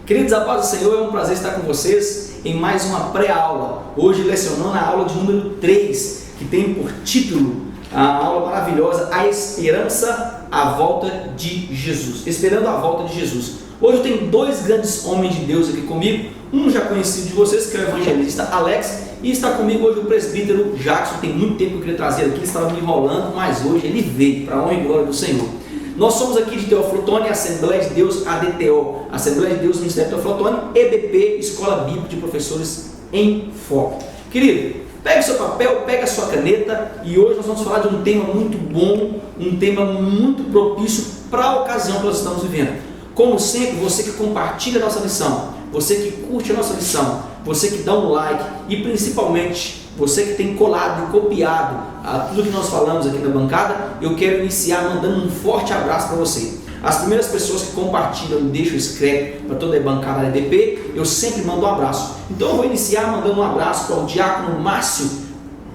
Queridos, a paz do Senhor, é um prazer estar com vocês em mais uma pré-aula. Hoje lecionando a aula de número 3, que tem por título a aula maravilhosa, A Esperança, a Volta de Jesus. Esperando a volta de Jesus. Hoje eu tenho dois grandes homens de Deus aqui comigo, um já conhecido de vocês, que é o evangelista Alex, e está comigo hoje o presbítero Jackson. Tem muito tempo que eu queria trazer aqui, ele estava me enrolando, mas hoje ele veio, para a honra e glória do Senhor. Nós somos aqui de Teófilo Otoni, Assembleia de Deus, ADTO, Assembleia de Deus, Ministério Teófilo Otoni, EBP, Escola Bíblica de Professores em Foco. Querido, pegue seu papel, pegue a sua caneta, e hoje nós vamos falar de um tema muito bom, um tema muito propício para a ocasião que nós estamos vivendo. Como sempre, você que compartilha a nossa lição, você que curte a nossa lição, você que dá um like e principalmente você que tem colado e copiado tudo que nós falamos aqui na bancada, eu quero iniciar mandando um forte abraço para você. As primeiras pessoas que compartilham e deixam escrito para toda a bancada da EDP, eu sempre mando um abraço. Então eu vou iniciar mandando um abraço para o diácono Márcio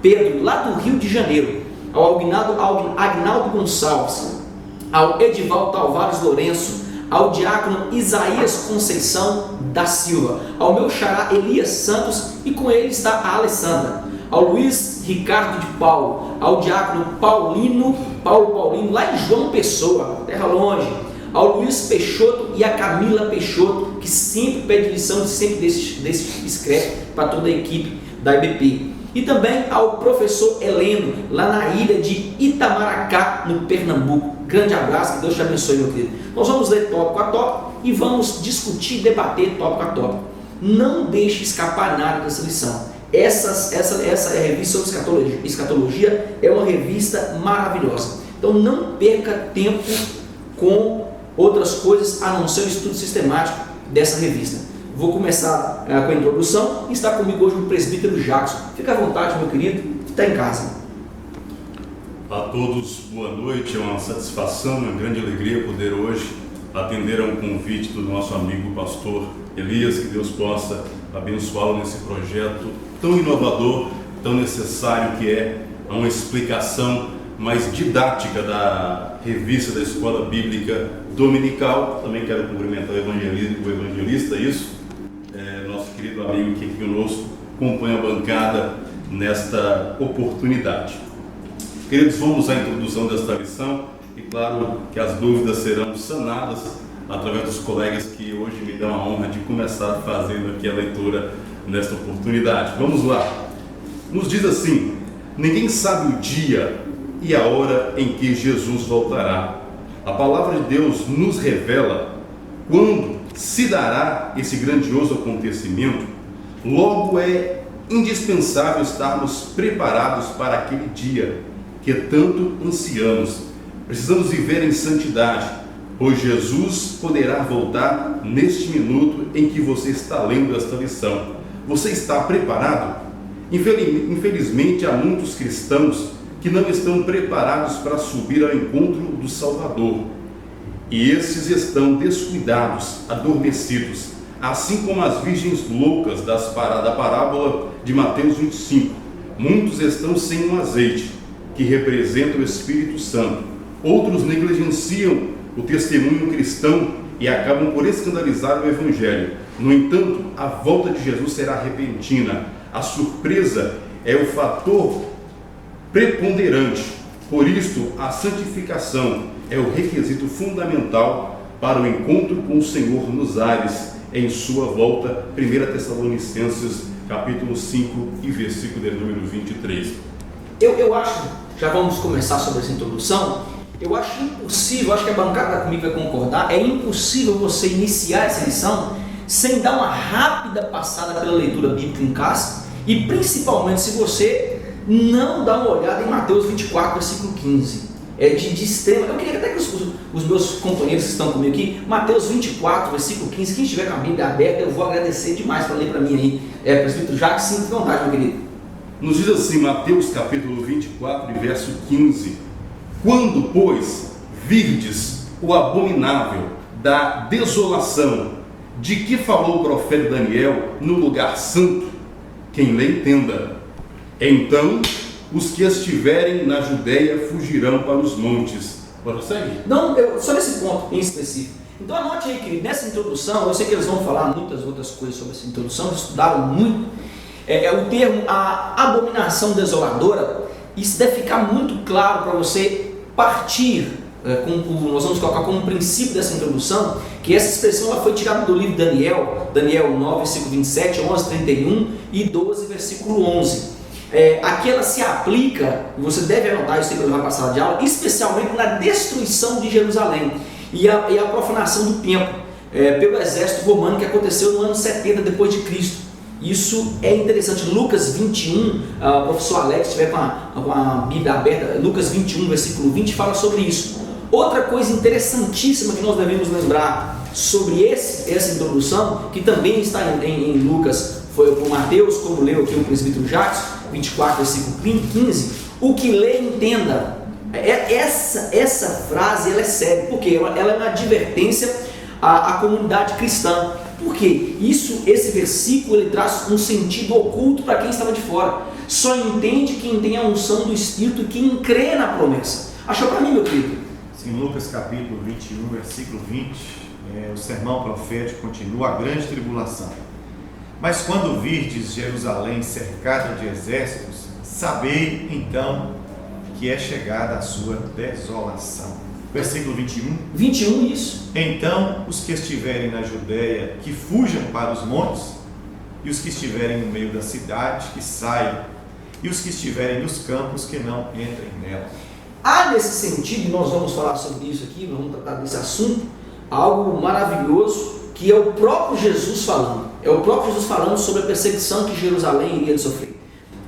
Pedro, lá do Rio de Janeiro, ao Agnaldo Gonçalves, ao Edivaldo Tavares Lourenço, ao diácono Isaías Conceição da Silva, ao meu xará Elias Santos, e com ele está a Alessandra, ao Luiz Ricardo de Paulo, ao diácono Paulo Paulino, lá em João Pessoa, terra longe, ao Luiz Peixoto e a Camila Peixoto, que sempre pede lição e sempre escreve para toda a equipe da IBP. E também ao professor Heleno, lá na ilha de Itamaracá, no Pernambuco. Grande abraço, que Deus te abençoe, meu querido. Nós vamos ler tópico a tópico e vamos discutir, debater tópico a tópico. Não deixe escapar nada dessa lição. Essa é a revista sobre escatologia, é uma revista maravilhosa. Então não perca tempo com outras coisas a não ser o estudo sistemático dessa revista. Vou começar com a introdução e está comigo hoje o presbítero Jackson. Fica à vontade, meu querido, está em casa. A todos, boa noite. É uma satisfação, uma grande alegria poder hoje atender a um convite do nosso amigo pastor Elias, que Deus possa abençoá-lo nesse projeto tão inovador, tão necessário, que é uma explicação mais didática da revista da Escola Bíblica Dominical. Também quero cumprimentar o evangelista, nosso querido amigo que aqui conosco compõe a bancada nesta oportunidade. Queridos, vamos à introdução desta lição e claro que as dúvidas serão sanadas através dos colegas que hoje me dão a honra de começar fazendo aqui a leitura nesta oportunidade. Vamos lá. Nos diz assim: ninguém sabe o dia e a hora em que Jesus voltará. A palavra de Deus nos revela quando se dará esse grandioso acontecimento. Logo é indispensável estarmos preparados para aquele dia que tanto ansiamos. Precisamos viver em santidade, pois Jesus poderá voltar neste minuto em que você está lendo esta lição. Você está preparado? Infelizmente, há muitos cristãos que não estão preparados para subir ao encontro do Salvador. E esses estão descuidados, adormecidos, assim como as virgens loucas da parábola de Mateus 25. Muitos estão sem um azeite, que representa o Espírito Santo. Outros negligenciam o testemunho cristão e acabam por escandalizar o Evangelho. No entanto, a volta de Jesus será repentina. A surpresa é o fator preponderante. Por isso, a santificação é o requisito fundamental para o encontro com o Senhor nos ares em sua volta. 1 Tessalonicenses, capítulo 5 e versículo de número 23. Eu acho, já vamos começar sobre essa introdução, eu acho impossível, acho que a bancada comigo vai concordar, é impossível você iniciar essa lição sem dar uma rápida passada pela leitura bíblica em casa, e principalmente se você não dá uma olhada em Mateus 24, versículo 15. É de extrema. Eu queria até que os meus companheiros que estão comigo aqui, Mateus 24, versículo 15, quem estiver com a Bíblia aberta, eu vou agradecer demais para ler para mim aí. Presbítero Jacques, sinta vontade, meu querido. Nos diz assim, Mateus capítulo 24, verso 15: quando, pois, virdes o abominável da desolação, de que falou o profeta Daniel no lugar santo, quem lê entenda. Então os que estiverem na Judéia fugirão para os montes. Prossegue? Não, só nesse ponto em específico. Então anote aí, querido, nessa introdução, eu sei que eles vão falar muitas outras coisas sobre essa introdução, eles estudaram muito, o termo a abominação desoladora, isso deve ficar muito claro para você partir, nós vamos colocar como princípio dessa introdução, que essa expressão ela foi tirada do livro de Daniel 9, versículo 27, 11, 31 e 12, versículo 11. Aqui ela se aplica, você deve anotar isso que vai passar de aula, especialmente na destruição de Jerusalém e a profanação do templo pelo exército romano, que aconteceu no ano 70 depois de Cristo. Isso é interessante. Lucas 21, o professor Alex estiver com a Bíblia aberta, Lucas 21, versículo 20, fala sobre isso. Outra coisa interessantíssima que nós devemos lembrar sobre essa introdução, que também está em Lucas, foi por Mateus, como leu aqui o presbítero Jacques, 24, versículo 15, o que lê, entenda. Essa frase ela é séria, porque ela é uma advertência à comunidade cristã. Porque esse versículo ele traz um sentido oculto para quem estava de fora. Só entende quem tem a unção do Espírito e quem crê na promessa. Achou para mim, meu querido? Sim, Lucas capítulo 21, versículo 20, o sermão profético continua: a grande tribulação. Mas quando virdes Jerusalém cercada de exércitos, sabei então que é chegada a sua desolação. Versículo 21, isso. Então os que estiverem na Judeia, que fujam para os montes, e os que estiverem no meio da cidade, que saiam, e os que estiverem nos campos, que não entrem nela. Há nesse sentido, e nós vamos falar sobre isso aqui, nós vamos tratar desse assunto, algo maravilhoso, que é o próprio Jesus falando. É o próprio Jesus falando sobre a perseguição que Jerusalém iria sofrer.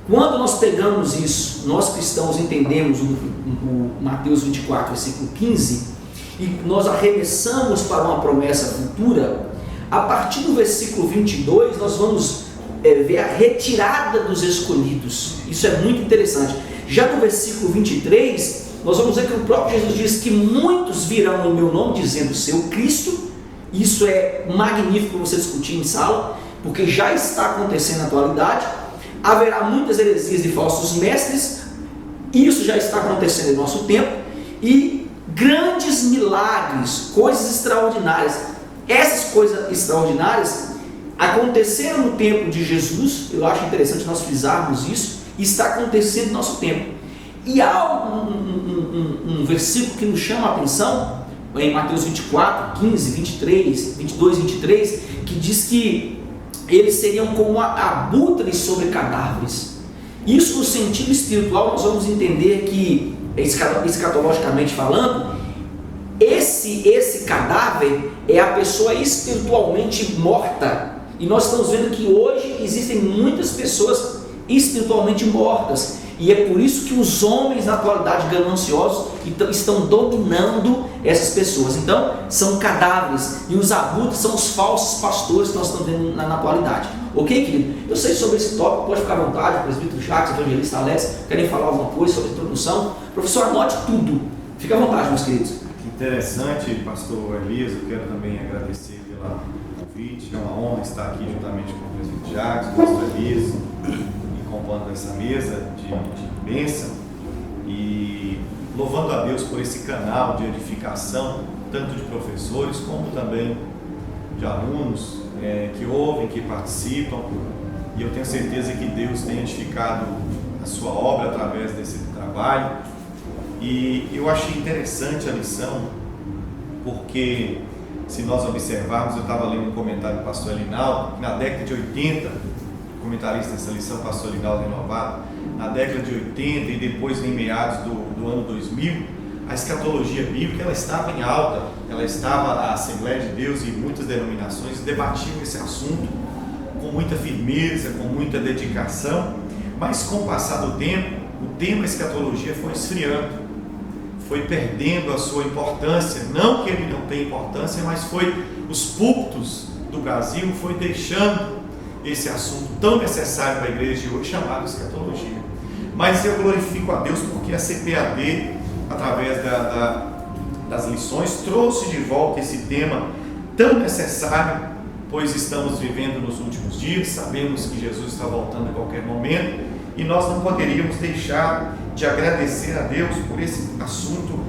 Quando nós pegamos isso, nós cristãos entendemos o Mateus 24, versículo 15, e nós arremessamos para uma promessa futura, a partir do versículo 22, nós vamos ver a retirada dos escolhidos. Isso é muito interessante. Já no versículo 23, nós vamos ver que o próprio Jesus diz que muitos virão no meu nome dizendo ser o Cristo. Isso é magnífico você discutir em sala, porque já está acontecendo na atualidade. Haverá muitas heresias de falsos mestres, isso já está acontecendo em nosso tempo, e grandes milagres, coisas extraordinárias. Essas coisas extraordinárias aconteceram no tempo de Jesus, eu acho interessante nós frisarmos isso, e está acontecendo no nosso tempo. E há um versículo que nos chama a atenção, em Mateus 24, 15, 23, 22, 23, que diz que eles seriam como abutres sobre cadáveres. Isso no sentido espiritual nós vamos entender que, escatologicamente falando, esse cadáver é a pessoa espiritualmente morta. E nós estamos vendo que hoje existem muitas pessoas espiritualmente mortas. E é por isso que os homens na atualidade gananciosos estão dominando essas pessoas. Então, são cadáveres. E os abutres são os falsos pastores que nós estamos vendo na atualidade. Ok, querido? Eu sei sobre esse tópico, pode ficar à vontade. O presbítero Jacques, o evangelista Alex, querem falar alguma coisa sobre a introdução? Professor, anote tudo. Fique à vontade, meus queridos. Interessante, pastor Elias. Eu quero também agradecer pelo convite. É uma honra estar aqui juntamente com o presbítero Jacques, o pastor Elias, compondo essa mesa de bênção e louvando a Deus por esse canal de edificação, tanto de professores como também de alunos que ouvem, que participam, e eu tenho certeza que Deus tem edificado a sua obra através desse trabalho. E eu achei interessante a lição, porque se nós observarmos, eu estava lendo um comentário do pastor Elinaldo, que na década de 80, comentarista dessa lição, pastor Linaldo Renovado, na década de 80 e depois em meados do ano 2000, a escatologia bíblica ela estava em alta, a Assembleia de Deus e muitas denominações debatiam esse assunto com muita firmeza, com muita dedicação, mas com o passar do tempo, o tema escatologia foi esfriando, foi perdendo a sua importância, não que ele não tenha importância, mas os púlpitos do Brasil foi deixando esse assunto tão necessário para a igreja de hoje, chamado escatologia. Mas eu glorifico a Deus porque a CPAD, através das lições, trouxe de volta esse tema tão necessário, pois estamos vivendo nos últimos dias, sabemos que Jesus está voltando a qualquer momento, e nós não poderíamos deixar de agradecer a Deus por esse assunto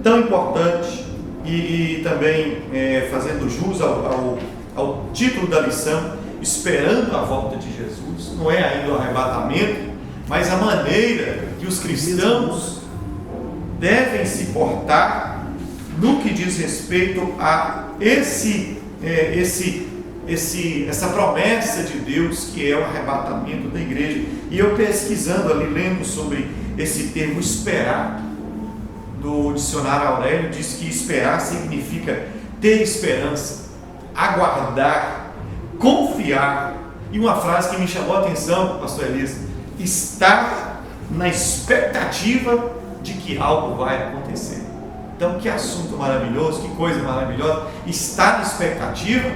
tão importante e também fazendo jus ao título da lição, esperando a volta de Jesus. Não é ainda o arrebatamento, mas a maneira que os cristãos devem se portar no que diz respeito a essa promessa de Deus, que é o arrebatamento da igreja. E eu pesquisando ali, lendo sobre esse termo esperar, do dicionário Aurélio, diz que esperar significa ter esperança, aguardar, confiar. E uma frase que me chamou a atenção, pastor Elias: estar na expectativa de que algo vai acontecer. Então, que assunto maravilhoso, que coisa maravilhosa, estar na expectativa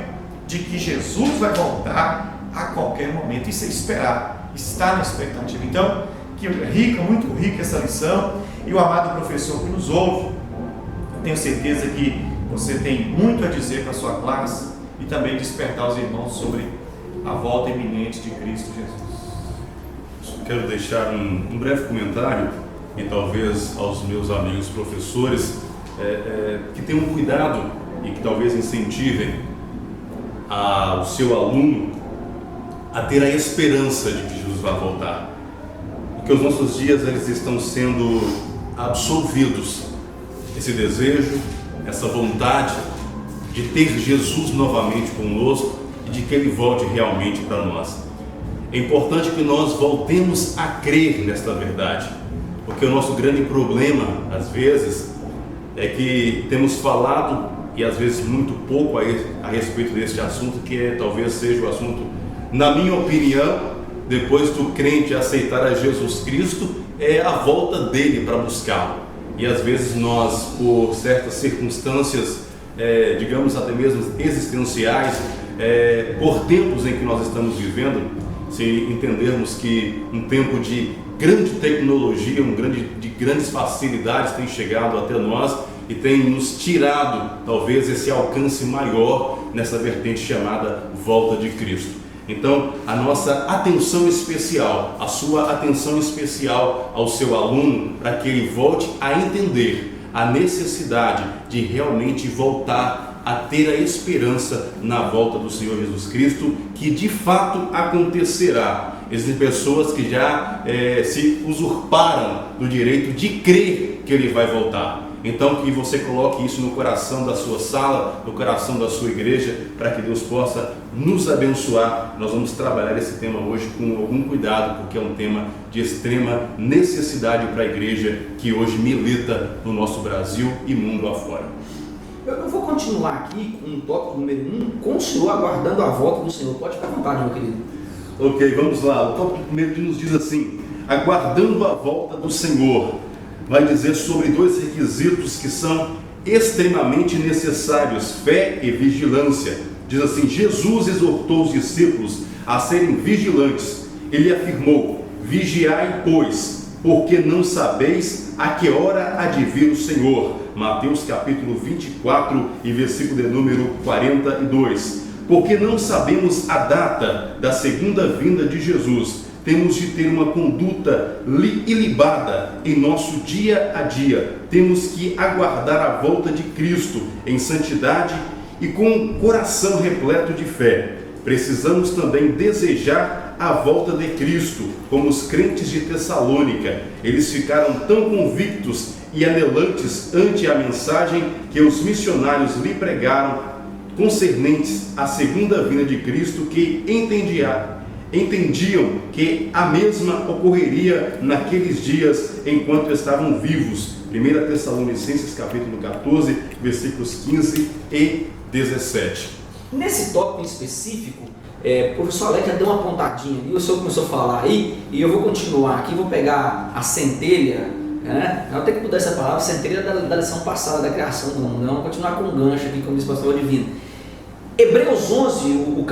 de que Jesus vai voltar a qualquer momento. Isso é esperar, estar na expectativa. Então, que rica, muito rica essa lição. E o amado professor que nos ouve, eu tenho certeza que você tem muito a dizer para a sua classe e também despertar os irmãos sobre a volta iminente de Cristo Jesus. Quero deixar um breve comentário, e talvez aos meus amigos professores que tenham cuidado e que talvez incentivem o seu aluno a ter a esperança de que Jesus vai voltar, porque os nossos dias eles estão sendo absolvidos, esse desejo, essa vontade de ter Jesus novamente conosco e de que Ele volte realmente para nós. É importante que nós voltemos a crer nesta verdade, porque o nosso grande problema, às vezes, é que temos falado, e às vezes muito pouco a respeito deste assunto, que talvez seja o assunto, na minha opinião, depois do crente aceitar a Jesus Cristo, é a volta dele para buscá-lo. E às vezes nós, por certas circunstâncias, digamos até mesmo existenciais, por tempos em que nós estamos vivendo, se entendermos que um tempo de grande tecnologia, de grandes facilidades tem chegado até nós e tem nos tirado talvez esse alcance maior nessa vertente chamada volta de Cristo. Então, a nossa atenção especial, a sua atenção especial ao seu aluno, para que ele volte a entender a necessidade de realmente voltar a ter a esperança na volta do Senhor Jesus Cristo, que de fato acontecerá. Existem pessoas que já se usurparam do direito de crer que Ele vai voltar. Então, que você coloque isso no coração da sua sala, no coração da sua igreja, para que Deus possa nos abençoar. Nós vamos trabalhar esse tema hoje com algum cuidado, porque é um tema de extrema necessidade para a igreja que hoje milita no nosso Brasil e mundo afora. Eu vou continuar aqui com o tópico número 1, com o Senhor aguardando a volta do Senhor. Pode ficar à vontade, meu querido. Ok, vamos lá. O tópico primeiro nos diz assim: aguardando a volta do Senhor. Vai dizer sobre dois requisitos que são extremamente necessários: fé e vigilância. Diz assim: Jesus exortou os discípulos a serem vigilantes. Ele afirmou: vigiai, pois, porque não sabeis a que hora há de vir o Senhor. Mateus capítulo 24 e versículo de número 42. Porque não sabemos a data da segunda vinda de Jesus, temos de ter uma conduta ilibada em nosso dia a dia. Temos que aguardar a volta de Cristo em santidade e com um coração repleto de fé. Precisamos também desejar a volta de Cristo, como os crentes de Tessalônica. Eles ficaram tão convictos e anelantes ante a mensagem que os missionários lhe pregaram concernentes à segunda vinda de Cristo, que entendiam que a mesma ocorreria naqueles dias enquanto estavam vivos. 1 Tessalonicenses capítulo 14, versículos 15 e 17. Nesse tópico em específico, o professor Alex já deu uma pontadinha ali, o senhor começou a falar aí, e eu vou continuar aqui, vou pegar a centelha, né? Eu tenho que mudar essa palavra, centelha da lição passada, da criação do mundo. Vamos continuar com um gancho aqui, como diz o pastor Divino. Hebreus 11, o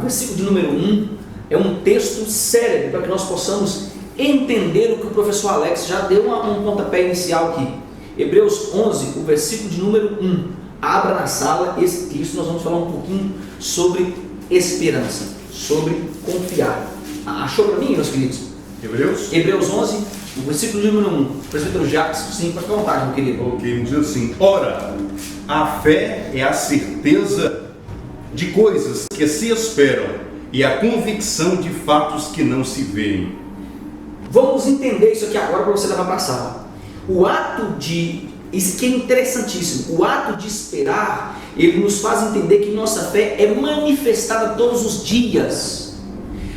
versículo de número 1, é um texto célebre para que nós possamos entender o que o professor Alex já deu um pontapé inicial aqui. Hebreus 11, o versículo de número 1. Abra na sala esse texto, nós vamos falar um pouquinho sobre esperança, sobre confiar. Achou para mim, meus queridos? Hebreus 11, o versículo de número 1. Presbítero Jacques, sim, para ficar à vontade, meu querido. Ok, diz assim: ora, a fé é a certeza de coisas que se esperam e a convicção de fatos que não se veem. Vamos entender isso aqui agora para você levar para a sala. O ato de, isso que é interessantíssimo, o ato de esperar, ele nos faz entender que nossa fé é manifestada todos os dias.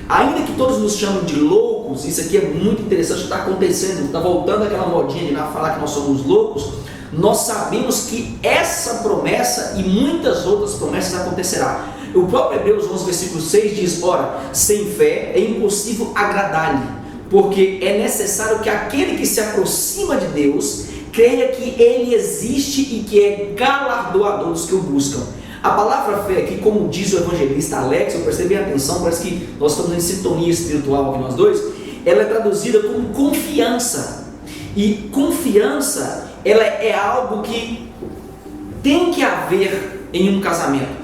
Ainda que todos nos chamem de loucos, isso aqui é muito interessante, está acontecendo, está voltando aquela modinha de falar que nós somos loucos. Nós sabemos que essa promessa e muitas outras promessas acontecerá. O próprio Hebreus 11, versículo 6 diz: ora, sem fé é impossível agradar-lhe, porque é necessário que aquele que se aproxima de Deus creia que Ele existe e que é galardoador dos que o buscam. A palavra fé aqui, como diz o evangelista Alex, eu prestei bem atenção, parece que nós estamos em sintonia espiritual aqui nós dois, ela é traduzida como confiança. E confiança, ela é algo que tem que haver em um casamento.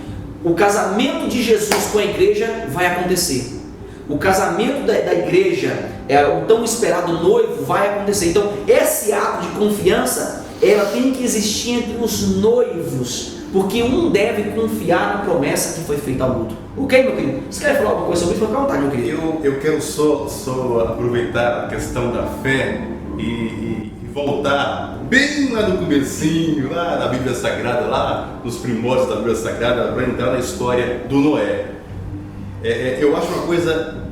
O casamento de Jesus com a igreja vai acontecer. O casamento da igreja, o tão esperado noivo, vai acontecer. Então, esse ato de confiança, ela tem que existir entre os noivos, porque um deve confiar na promessa que foi feita ao outro. Ok, meu querido? Você quer falar alguma coisa sobre isso? Fica à vontade, meu querido. Eu quero só aproveitar a questão da fé e voltar bem lá no comecinho, lá na Bíblia Sagrada, lá nos primórdios da Bíblia Sagrada, para entrar na história do Noé. Eu acho uma coisa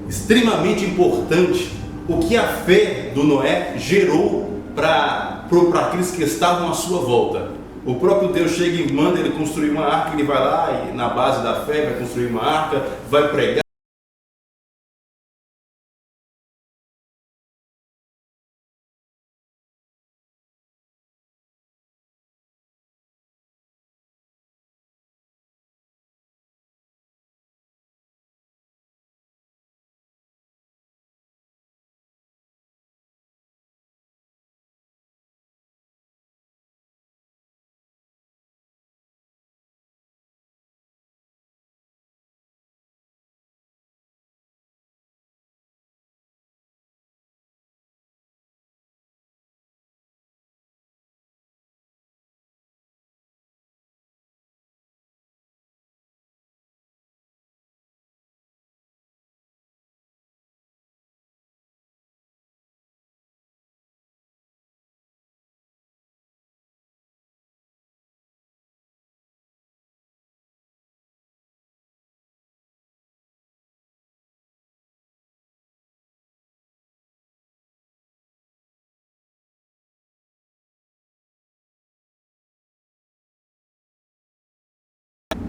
extremamente importante o que a fé do Noé gerou para aqueles que estavam à sua volta. O próprio Deus chega e manda ele construir uma arca, ele vai lá e na base da fé vai construir uma arca, vai pregar.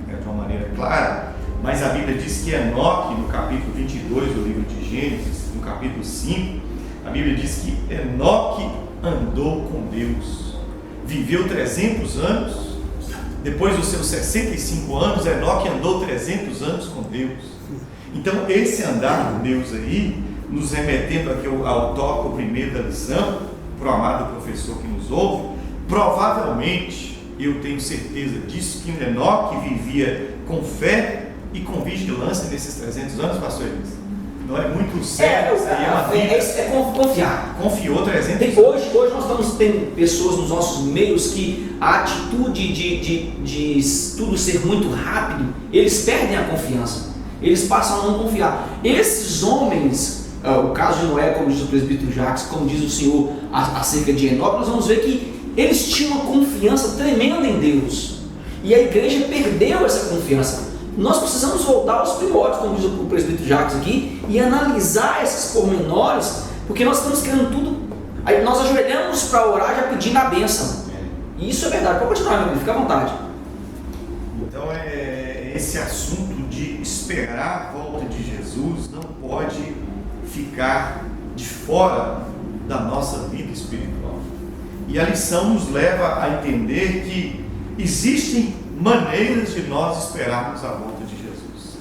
De uma maneira clara, mas a Bíblia diz que Enoque, no capítulo 22 do livro de Gênesis, no capítulo 5, a Bíblia diz que Enoque andou com Deus, viveu 300 anos, depois dos seus 65 anos, Enoque andou 300 anos com Deus. Então esse andar com Deus aí, nos remetendo aqui ao tópico primeiro da lição, para o amado professor que nos ouve, provavelmente, eu tenho certeza disso, que Enoque vivia com fé e com vigilância nesses 300 anos, pastor Elias. Não é muito sério, Confiar. Confiou 300 anos. Hoje nós estamos tendo pessoas nos nossos meios que a atitude de tudo ser muito rápido, eles perdem a confiança. Eles passam a não confiar. Esses homens, o caso de Noé, como diz o presbítero Jacques, como diz o Senhor acerca de Enoque, nós vamos ver que eles tinham uma confiança tremenda em Deus, e a igreja perdeu essa confiança. Nós precisamos voltar aos primórdios, como diz o presbítero Jacques aqui, e analisar esses pormenores, porque nós estamos querendo tudo. Aí nós ajoelhamos para orar já pedindo a bênção, e isso é verdade. Pode continuar, meu filho, fica à vontade. Então esse assunto de esperar a volta de Jesus não pode ficar de fora da nossa vida espiritual. E a lição nos leva a entender que existem maneiras de nós esperarmos a volta de Jesus.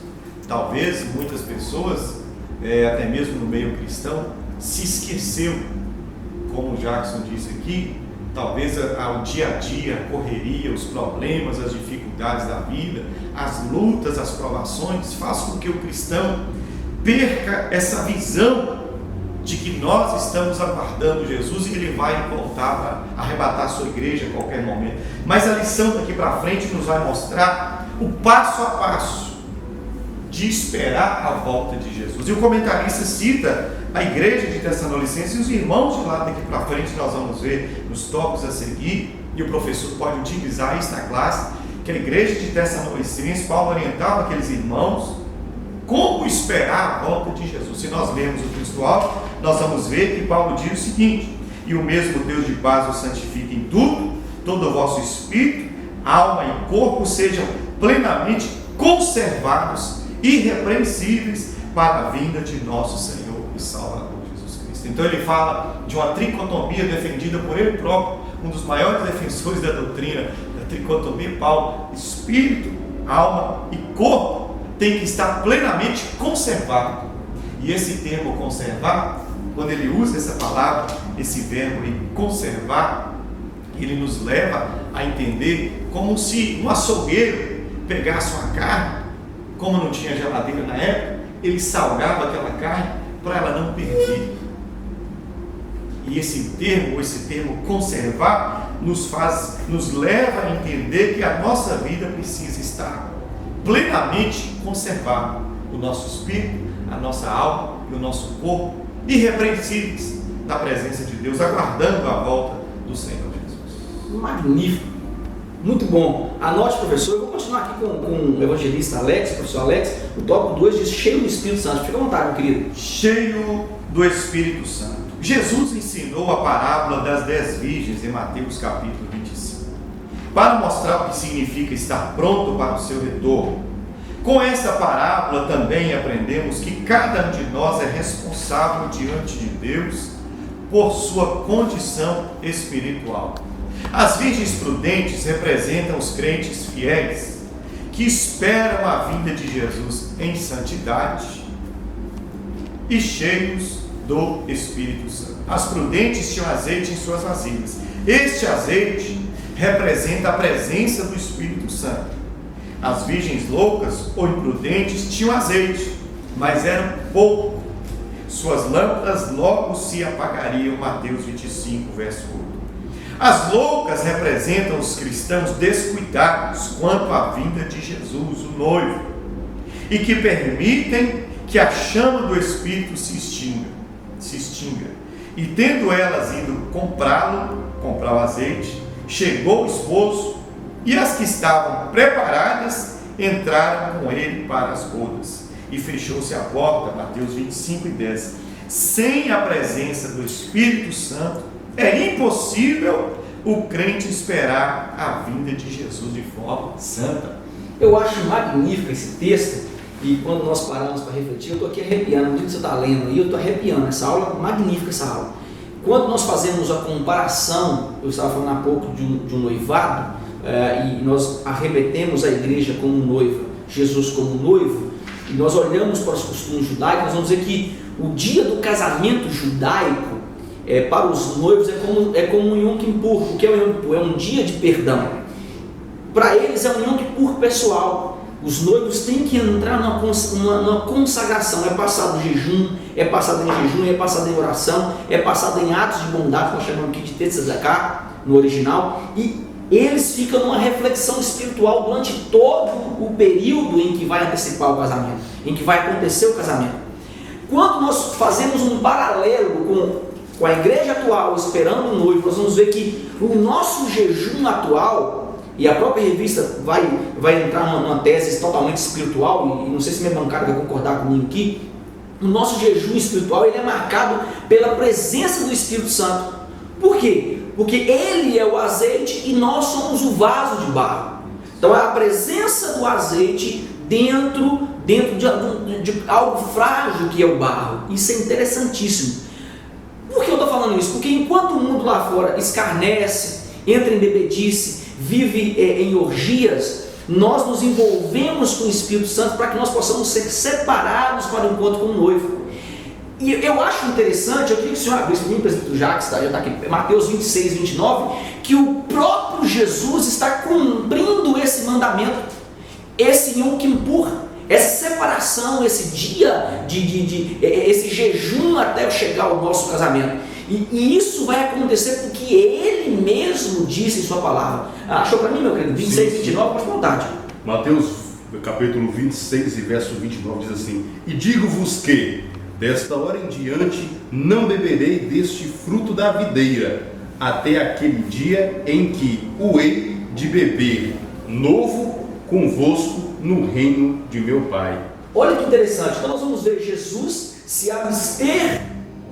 Talvez muitas pessoas, até mesmo no meio cristão, se esqueceu, como o Jackson disse aqui, talvez ao dia a dia, a correria, os problemas, as dificuldades da vida, as lutas, as provações, faz com que o cristão perca essa visão de que nós estamos aguardando Jesus e Ele vai voltar para arrebatar a sua igreja a qualquer momento. Mas a lição daqui para frente nos vai mostrar o passo a passo de esperar a volta de Jesus. E o comentarista cita a igreja de Tessalonicenses e os irmãos de lá. Daqui para frente nós vamos ver nos tópicos a seguir, e o professor pode utilizar isso na classe, que a igreja de Tessalonicenses, Paulo orientava aqueles irmãos como esperar a volta de Jesus. Se nós lermos o textual, nós vamos ver que Paulo diz o seguinte: e o mesmo Deus de paz os santifique em tudo, todo o vosso espírito, alma e corpo sejam plenamente conservados, irrepreensíveis para a vinda de nosso Senhor e Salvador Jesus Cristo. Então ele fala de uma tricotomia defendida por ele próprio, um dos maiores defensores da doutrina da tricotomia, Paulo: espírito, alma e corpo tem que estar plenamente conservado. E esse termo conservar, quando ele usa essa palavra, esse verbo em conservar, ele nos leva a entender como se um açougueiro pegasse uma carne, como não tinha geladeira na época, ele salgava aquela carne para ela não perder. E esse termo conservar nos leva a entender que a nossa vida precisa estar plenamente conservada, o nosso espírito, a nossa alma e o nosso corpo, irrepreensíveis na presença de Deus, aguardando a volta do Senhor Jesus. Magnífico, muito bom. Anote, professor. Eu vou continuar aqui com o evangelista Alex, o professor Alex. O tópico 2 diz: cheio do Espírito Santo. Fica à vontade, meu querido. Cheio do Espírito Santo. Jesus ensinou a parábola das 10 virgens em Mateus capítulo 25, para mostrar o que significa estar pronto para o seu retorno. Com essa parábola também aprendemos que cada um de nós é responsável diante de Deus por sua condição espiritual. As virgens prudentes representam os crentes fiéis, que esperam a vinda de Jesus em santidade e cheios do Espírito Santo. As prudentes tinham azeite em suas vasilhas. Este azeite representa a presença do Espírito Santo. As virgens loucas ou imprudentes tinham azeite, mas eram pouco. Suas lâmpadas logo se apagariam. Mateus 25, verso 8. As loucas representam os cristãos descuidados quanto à vinda de Jesus, o noivo, e que permitem que a chama do Espírito se extinga. E tendo elas ido comprar o azeite, chegou o esposo, e as que estavam preparadas entraram com ele para as bodas, e fechou-se a porta. Mateus 25 e 10. Sem a presença do Espírito Santo, é impossível o crente esperar a vinda de Jesus de forma santa. Eu acho magnífico esse texto, e quando nós paramos para refletir, eu estou aqui arrepiando. No dia que você está lendo aí, eu estou arrepiando. Essa aula, magnífica essa aula. Quando nós fazemos a comparação, eu estava falando há pouco de um noivado, e nós arremetemos a igreja como noiva, Jesus como noivo, e nós olhamos para os costumes judaicos, nós vamos dizer que o dia do casamento judaico, para os noivos, é como um Yom Kippur. O que é o Yom Kippur? É um dia de perdão. Para eles é um Yom Kippur pessoal. Os noivos têm que entrar numa consagração. É passado jejum, é passado em oração, é passado em atos de bondade, que nós chamamos aqui de Tzedakah, no original, e eles ficam numa reflexão espiritual durante todo o período em que vai antecipar o casamento, em que vai acontecer o casamento. Quando nós fazemos um paralelo com a igreja atual, esperando o noivo, nós vamos ver que o nosso jejum atual, e a própria revista vai entrar numa tese totalmente espiritual, e não sei se minha bancada vai concordar comigo aqui, o nosso jejum espiritual ele é marcado pela presença do Espírito Santo. Por quê? Porque ele é o azeite e nós somos o vaso de barro. Então é a presença do azeite dentro de algo frágil que é o barro. Isso é interessantíssimo. Por que eu estou falando isso? Porque enquanto o mundo lá fora escarnece, entra em bebedice, vive em orgias, nós nos envolvemos com o Espírito Santo para que nós possamos ser separados para o encontro com o noivo. E eu acho interessante, eu queria que o senhor abrisse para mim, presbítero Jacques, já está aqui, Mateus 26, 29, que o próprio Jesus está cumprindo esse mandamento, esse Yom Kippur, essa separação, esse dia, esse jejum até chegar ao nosso casamento. E isso vai acontecer porque Ele mesmo disse em sua palavra. Achou para mim, meu querido? 26, 29, pode vontade. Mateus capítulo 26 e verso 29 diz assim: E digo-vos que, desta hora em diante, não beberei deste fruto da videira, até aquele dia em que o hei de beber novo convosco no reino de meu Pai. Olha que interessante, então nós vamos ver Jesus se abster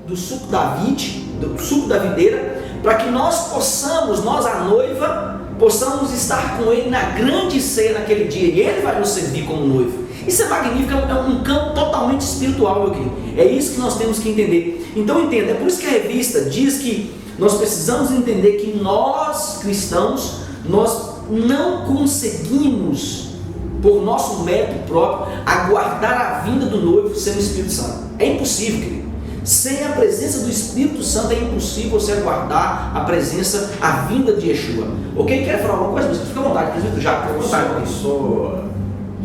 do suco da vide, do suco da videira, para que nós possamos, nós a noiva, possamos estar com Ele na grande ceia naquele dia, e Ele vai nos servir como noivo. Isso é magnífico, é um campo totalmente espiritual, meu querido. É isso que nós temos que entender. Então entenda, é por isso que a revista diz que nós precisamos entender que nós, cristãos, nós não conseguimos, por nosso mérito próprio, aguardar a vinda do noivo sem o Espírito Santo. É impossível, querido. Sem a presença do Espírito Santo é impossível você aguardar a presença, a vinda de Yeshua. Ok? Quer falar alguma coisa? Você fica à vontade, presbítero Jacques, fica à vontade.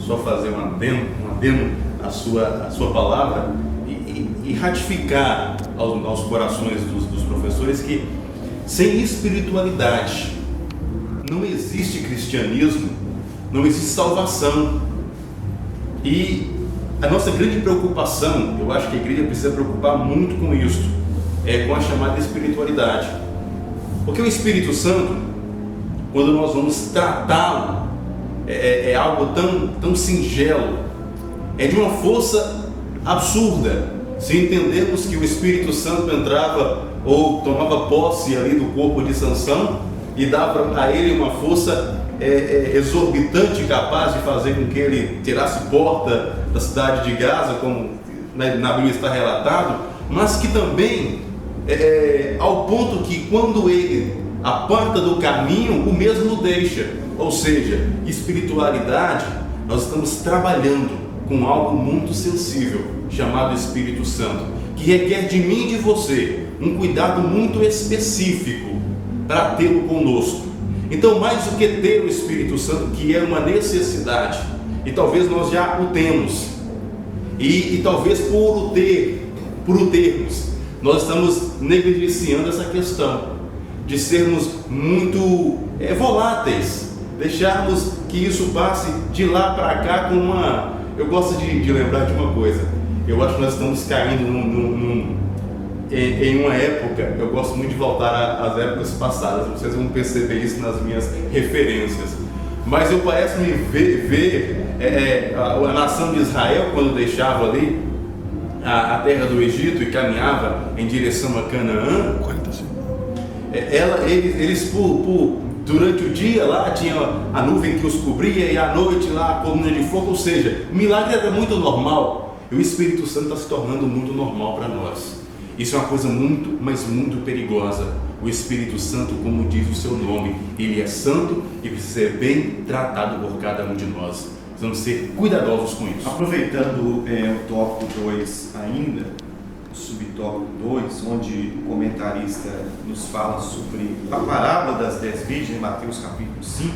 Só fazer um adendo à sua palavra e ratificar aos corações dos professores que sem espiritualidade não existe cristianismo, não existe salvação. E a nossa grande preocupação, eu acho que a igreja precisa preocupar muito com isso, é com a chamada espiritualidade. Porque o Espírito Santo, quando nós vamos tratá-lo, é algo tão singelo, é de uma força absurda. Se entendermos que o Espírito Santo entrava ou tomava posse ali do corpo de Sansão e dava a ele uma força exorbitante, capaz de fazer com que ele tirasse porta da cidade de Gaza, como na Bíblia está relatado, mas que também ao ponto que quando ele aparta do caminho, o mesmo o deixa. Ou seja, espiritualidade, nós estamos trabalhando com algo muito sensível, chamado Espírito Santo, que requer de mim e de você um cuidado muito específico para tê-lo conosco. Então, mais do que ter o Espírito Santo, que é uma necessidade, e talvez nós já o temos, e talvez por o termos, nós estamos negligenciando essa questão de sermos muito voláteis, deixarmos que isso passe de lá para cá com uma... Eu gosto de lembrar de uma coisa, eu acho que nós estamos caindo em uma época, eu gosto muito de voltar às épocas passadas, vocês vão perceber isso nas minhas referências, mas eu parece-me ver a nação de Israel, quando deixava ali a terra do Egito e caminhava em direção a Canaã, eles durante o dia lá tinha a nuvem que os cobria e à noite lá a coluna de fogo, ou seja, o milagre era muito normal, e o Espírito Santo está se tornando muito normal para nós. Isso é uma coisa muito, mas muito perigosa. O Espírito Santo, como diz o seu nome, ele é santo e precisa ser bem tratado por cada um de nós. Precisamos ser cuidadosos com isso. Aproveitando o tópico 2 ainda, o subtópico 2, onde o comentarista nos fala sobre a parábola das 10 virgens, em Mateus capítulo 5,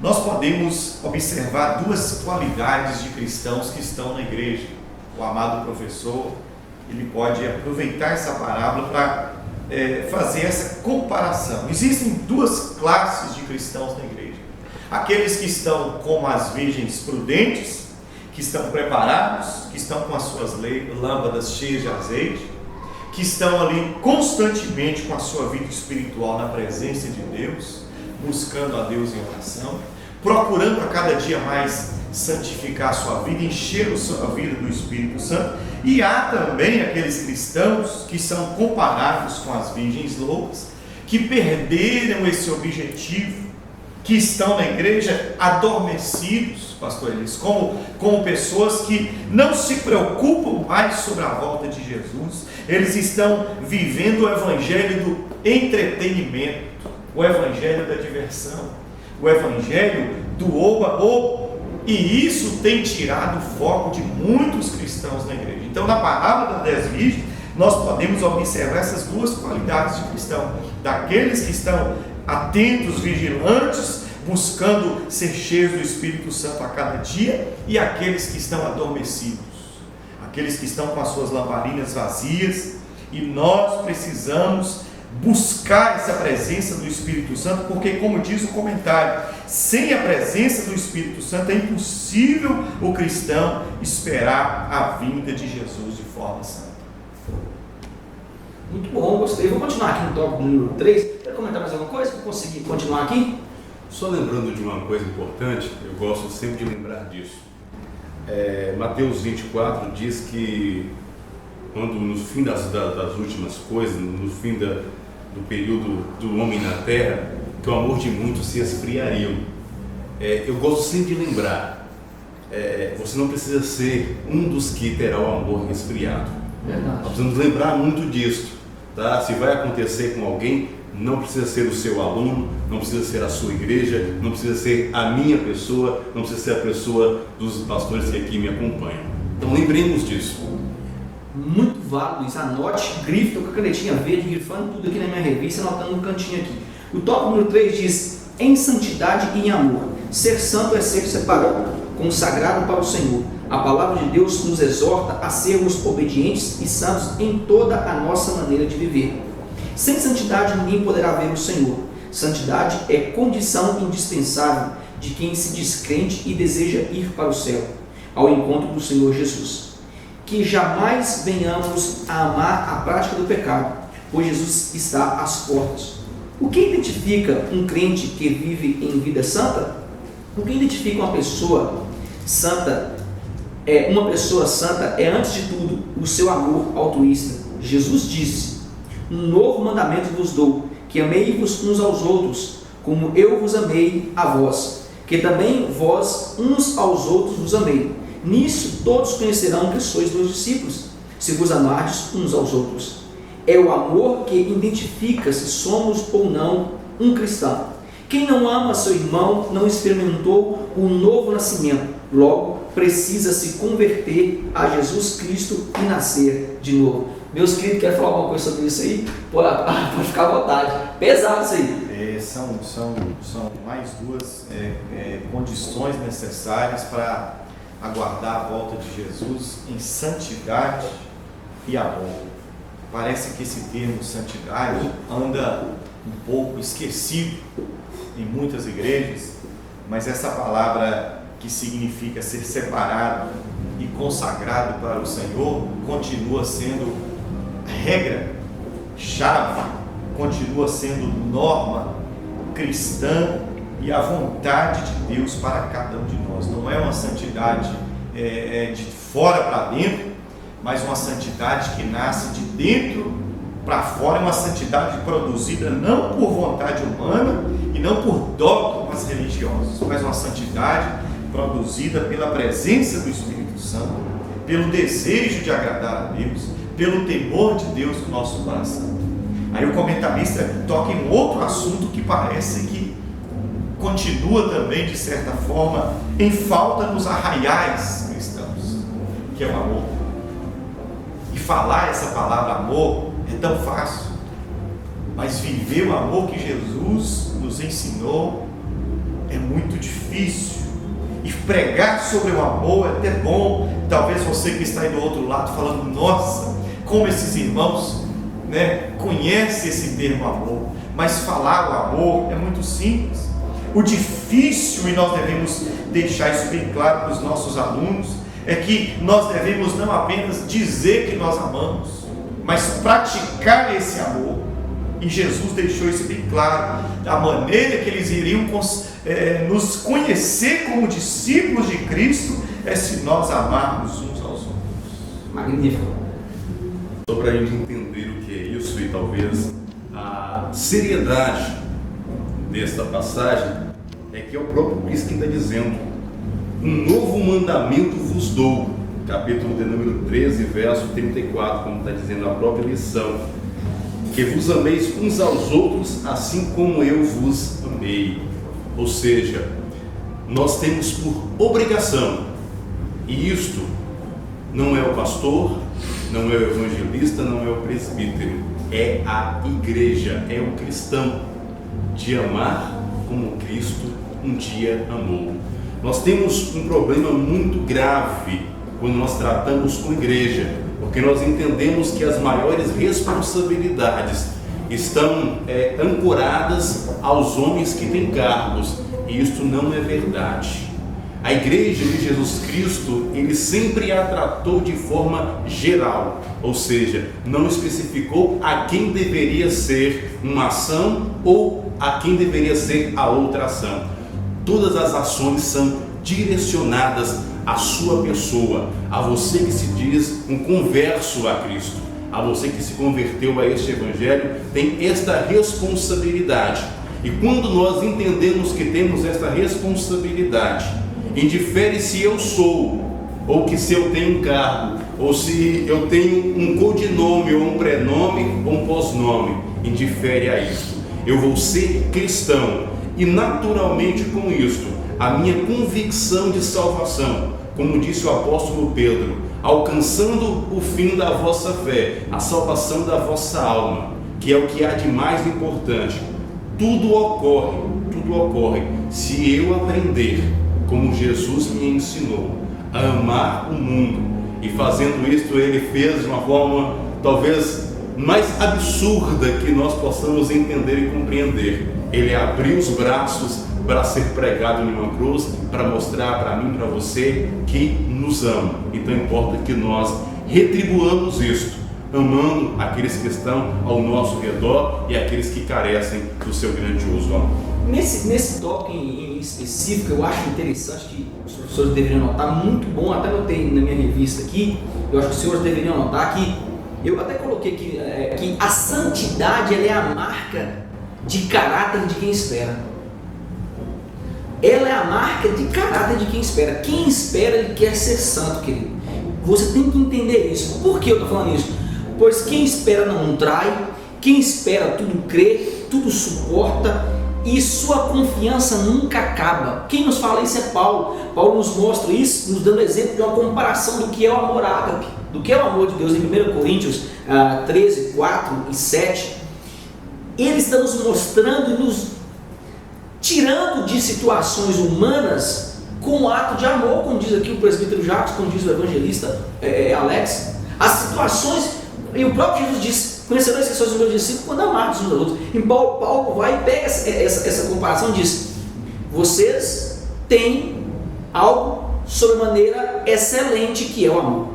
nós podemos observar duas qualidades de cristãos que estão na igreja. O amado professor, ele pode aproveitar essa parábola para fazer essa comparação. Existem duas classes de cristãos na igreja. Aqueles que estão como as virgens prudentes, que estão preparados, que estão com as suas lâmpadas cheias de azeite, que estão ali constantemente com a sua vida espiritual na presença de Deus, buscando a Deus em oração, procurando a cada dia mais santificar a sua vida, encher a sua vida do Espírito Santo. E há também aqueles cristãos que são comparados com as virgens loucas, que perderam esse objetivo, que estão na igreja adormecidos, pastor Elias, como pessoas que não se preocupam mais sobre a volta de Jesus. Eles estão vivendo o evangelho do entretenimento, o evangelho da diversão, o evangelho do oba-oba. E isso tem tirado o foco de muitos cristãos na igreja. Então, na parábola das 10 virgens, nós podemos observar essas duas qualidades de cristão: daqueles que estão atentos, vigilantes, buscando ser cheios do Espírito Santo a cada dia, e aqueles que estão adormecidos, aqueles que estão com as suas lamparinas vazias, e nós precisamos buscar essa presença do Espírito Santo, porque, como diz o comentário, sem a presença do Espírito Santo é impossível o cristão esperar a vinda de Jesus de forma santa. Muito bom, gostei. Vou continuar aqui no tópico número 3. Quer comentar mais alguma coisa? Que eu consegui continuar aqui? Só lembrando de uma coisa importante, eu gosto sempre de lembrar disso. Mateus 24 diz que quando no fim das últimas coisas, no fim do período do homem na terra, que o amor de muitos se esfriaria. Eu gosto sempre de lembrar, você não precisa ser um dos que terá o amor resfriado. Verdade. Nós precisamos lembrar muito disso, tá? Se vai acontecer com alguém, não precisa ser o seu aluno, não precisa ser a sua igreja, não precisa ser a minha pessoa, não precisa ser a pessoa dos pastores que aqui me acompanham. Então lembremos disso. Muito válido isso. Anote, grife, estou com a canetinha verde, grifando tudo aqui na minha revista, anotando no cantinho aqui. O tópico número 3 diz: em santidade e em amor. Ser santo é ser separado, consagrado para o Senhor. A palavra de Deus nos exorta a sermos obedientes e santos em toda a nossa maneira de viver. Sem santidade ninguém poderá ver o Senhor. Santidade é condição indispensável de quem se diz crente e deseja ir para o céu, ao encontro do Senhor Jesus. Que jamais venhamos a amar a prática do pecado, pois Jesus está às portas. O que identifica um crente que vive em vida santa? O que identifica uma pessoa santa? Uma pessoa santa é, antes de tudo, o seu amor altruísta. Jesus disse: um novo mandamento vos dou, que amei-vos uns aos outros, como eu vos amei a vós, que também vós uns aos outros vos amei. Nisso todos conhecerão que sois meus discípulos, se vos amardes uns aos outros. É o amor que identifica se somos ou não um cristão. Quem não ama seu irmão não experimentou o novo nascimento, logo precisa se converter a Jesus Cristo e nascer de novo. Meus queridos, querem falar alguma coisa sobre isso aí? Pode ficar à vontade. Pesado isso aí. São mais duas condições necessárias para aguardar a volta de Jesus em santidade e amor. Parece que esse termo santidade anda um pouco esquecido em muitas igrejas, mas essa palavra que significa ser separado e consagrado para o Senhor continua sendo regra, chave, continua sendo norma cristã e a vontade de Deus para cada um de nós. Não é uma santidade de fora para dentro, mas uma santidade que nasce de dentro para fora, uma santidade produzida não por vontade humana e não por dogmas religiosos, mas uma santidade produzida pela presença do Espírito Santo, pelo desejo de agradar a Deus, pelo temor de Deus no nosso coração. Aí o comentarista toca em outro assunto que parece que continua também, de certa forma, em falta nos arraiais cristãos, que é o amor. E falar essa palavra amor é tão fácil, mas viver o amor que Jesus nos ensinou é muito difícil. E pregar sobre o amor é até bom. Talvez você que está aí do outro lado falando: nossa, como esses irmãos conhecem esse termo amor. Mas falar o amor é muito simples. O difícil, e nós devemos deixar isso bem claro para os nossos alunos, é que nós devemos não apenas dizer que nós amamos, mas praticar esse amor. E Jesus deixou isso bem claro, da maneira que eles iriam nos conhecer como discípulos de Cristo é se nós amarmos uns aos outros. Magnífico. Só para a gente entender o que é isso e talvez a seriedade desta passagem, é que é o próprio Cristo que está dizendo: um novo mandamento vos dou, capítulo de número 13, verso 34, como está dizendo a própria lição, que vos ameis uns aos outros, assim como eu vos amei. Ou seja, nós temos por obrigação, e isto não é o pastor, não é o evangelista, não é o presbítero, é a igreja, é o cristão, de amar como Cristo um dia amou. Nós temos um problema muito grave quando nós tratamos com igreja, porque nós entendemos que as maiores responsabilidades estão ancoradas aos homens que têm cargos, e isto não é verdade. A igreja de Jesus Cristo, ele sempre a tratou de forma geral, ou seja, não especificou a quem deveria ser uma ação ou a quem deveria ser a outra ação. Todas as ações são direcionadas à sua pessoa, a você que se diz um converso a Cristo, a você que se converteu a este evangelho, tem esta responsabilidade. E quando nós entendemos que temos esta responsabilidade, indifere se eu sou, ou que se eu tenho um cargo, ou se eu tenho um codinome, ou um prenome, ou um pós-nome, indifere a isto. Eu vou ser cristão, e naturalmente com isto, a minha convicção de salvação, como disse o apóstolo Pedro, alcançando o fim da vossa fé, a salvação da vossa alma, que é o que há de mais importante. Tudo ocorre se eu aprender, como Jesus me ensinou, a amar o mundo. E fazendo isto, ele fez de uma forma talvez mais absurda que nós possamos entender e compreender. Ele abriu os braços para ser pregado em uma cruz, para mostrar para mim, para você, que nos ama. Então importa que nós retribuamos isto, amando aqueles que estão ao nosso redor e aqueles que carecem do seu grandioso amor. Nesse tópico em específico, eu acho interessante que os professores deveriam notar, muito bom, até notei na minha revista aqui, eu acho que os senhores deveriam notar que, eu até coloquei aqui, que a santidade ela é a marca de caráter de quem espera. Ela é a marca de caráter de quem espera. Quem espera, ele quer ser santo, querido. Você tem que entender isso. Por que eu estou falando isso? Pois quem espera não trai, quem espera tudo crê, tudo suporta, e sua confiança nunca acaba. Quem nos fala isso é Paulo. Paulo nos mostra isso, nos dando exemplo de uma comparação do que é o amor ágape, do que é o amor de Deus em 1 Coríntios 13, 4 e 7. Ele está nos mostrando e nos tirando de situações humanas com um ato de amor, como diz aqui o presbítero Jacques, como diz o evangelista Alex. As situações, e o próprio Jesus disse: conhecerão as questões dos meus discípulos quando amarmos uns aos outros. E Paulo vai e pega essa comparação e diz: vocês têm algo sobremaneira excelente, que é o amor.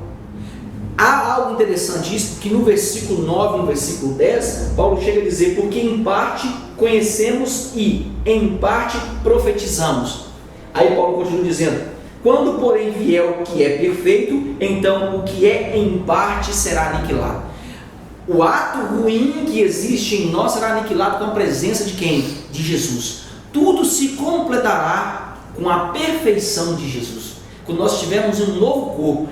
Há algo interessante isso, que no versículo 9 e no versículo 10, Paulo chega a dizer: porque em parte conhecemos e em parte profetizamos. Aí Paulo continua dizendo: quando porém vier o que é perfeito, então o que é em parte será aniquilado. O ato ruim que existe em nós será aniquilado com a presença de quem? De Jesus. Tudo se completará com a perfeição de Jesus. Quando nós tivermos um novo corpo,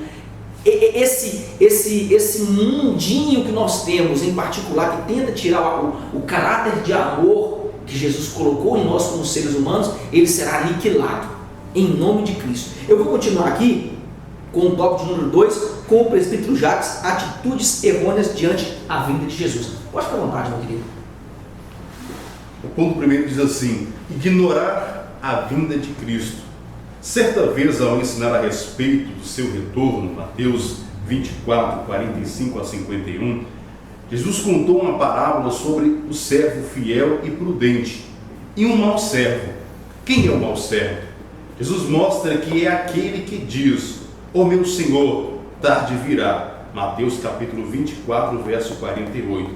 esse mundinho que nós temos em particular, que tenta tirar o caráter de amor que Jesus colocou em nós como seres humanos, ele será aniquilado em nome de Cristo. Eu vou continuar aqui com o tópico número 2, com o presbítero Jacques: atitudes errôneas diante da vinda de Jesus. Pode ficar à vontade, meu querido. O ponto primeiro diz assim: ignorar a vinda de Cristo. Certa vez, ao ensinar a respeito do seu retorno, Mateus 24, 45 a 51, Jesus contou uma parábola sobre o servo fiel e prudente e um mau servo. Quem é o mau servo? Jesus mostra que é aquele que diz: ó meu Senhor, tarde virá. Mateus capítulo 24, verso 48.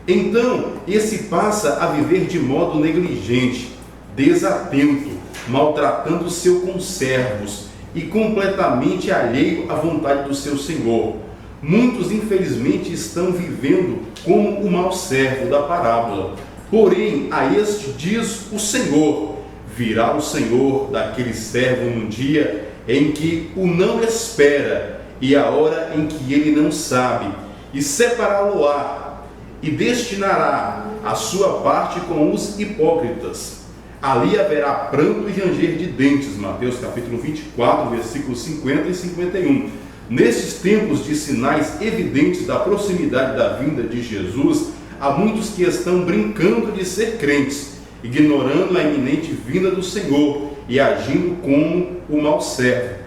Então, esse passa a viver de modo negligente, desatento, maltratando seus conservos e completamente alheio à vontade do seu Senhor. Muitos, infelizmente, estão vivendo como o mau servo da parábola. Porém, a este diz o Senhor: virá o Senhor daquele servo num dia em que o não espera e a hora em que ele não sabe, e separá-lo-á e destinará a sua parte com os hipócritas. Ali haverá pranto e ranger de dentes. Mateus capítulo 24, versículos 50 e 51. Nesses tempos de sinais evidentes da proximidade da vinda de Jesus, há muitos que estão brincando de ser crentes ignorando a iminente vinda do Senhor e agindo como o mau servo.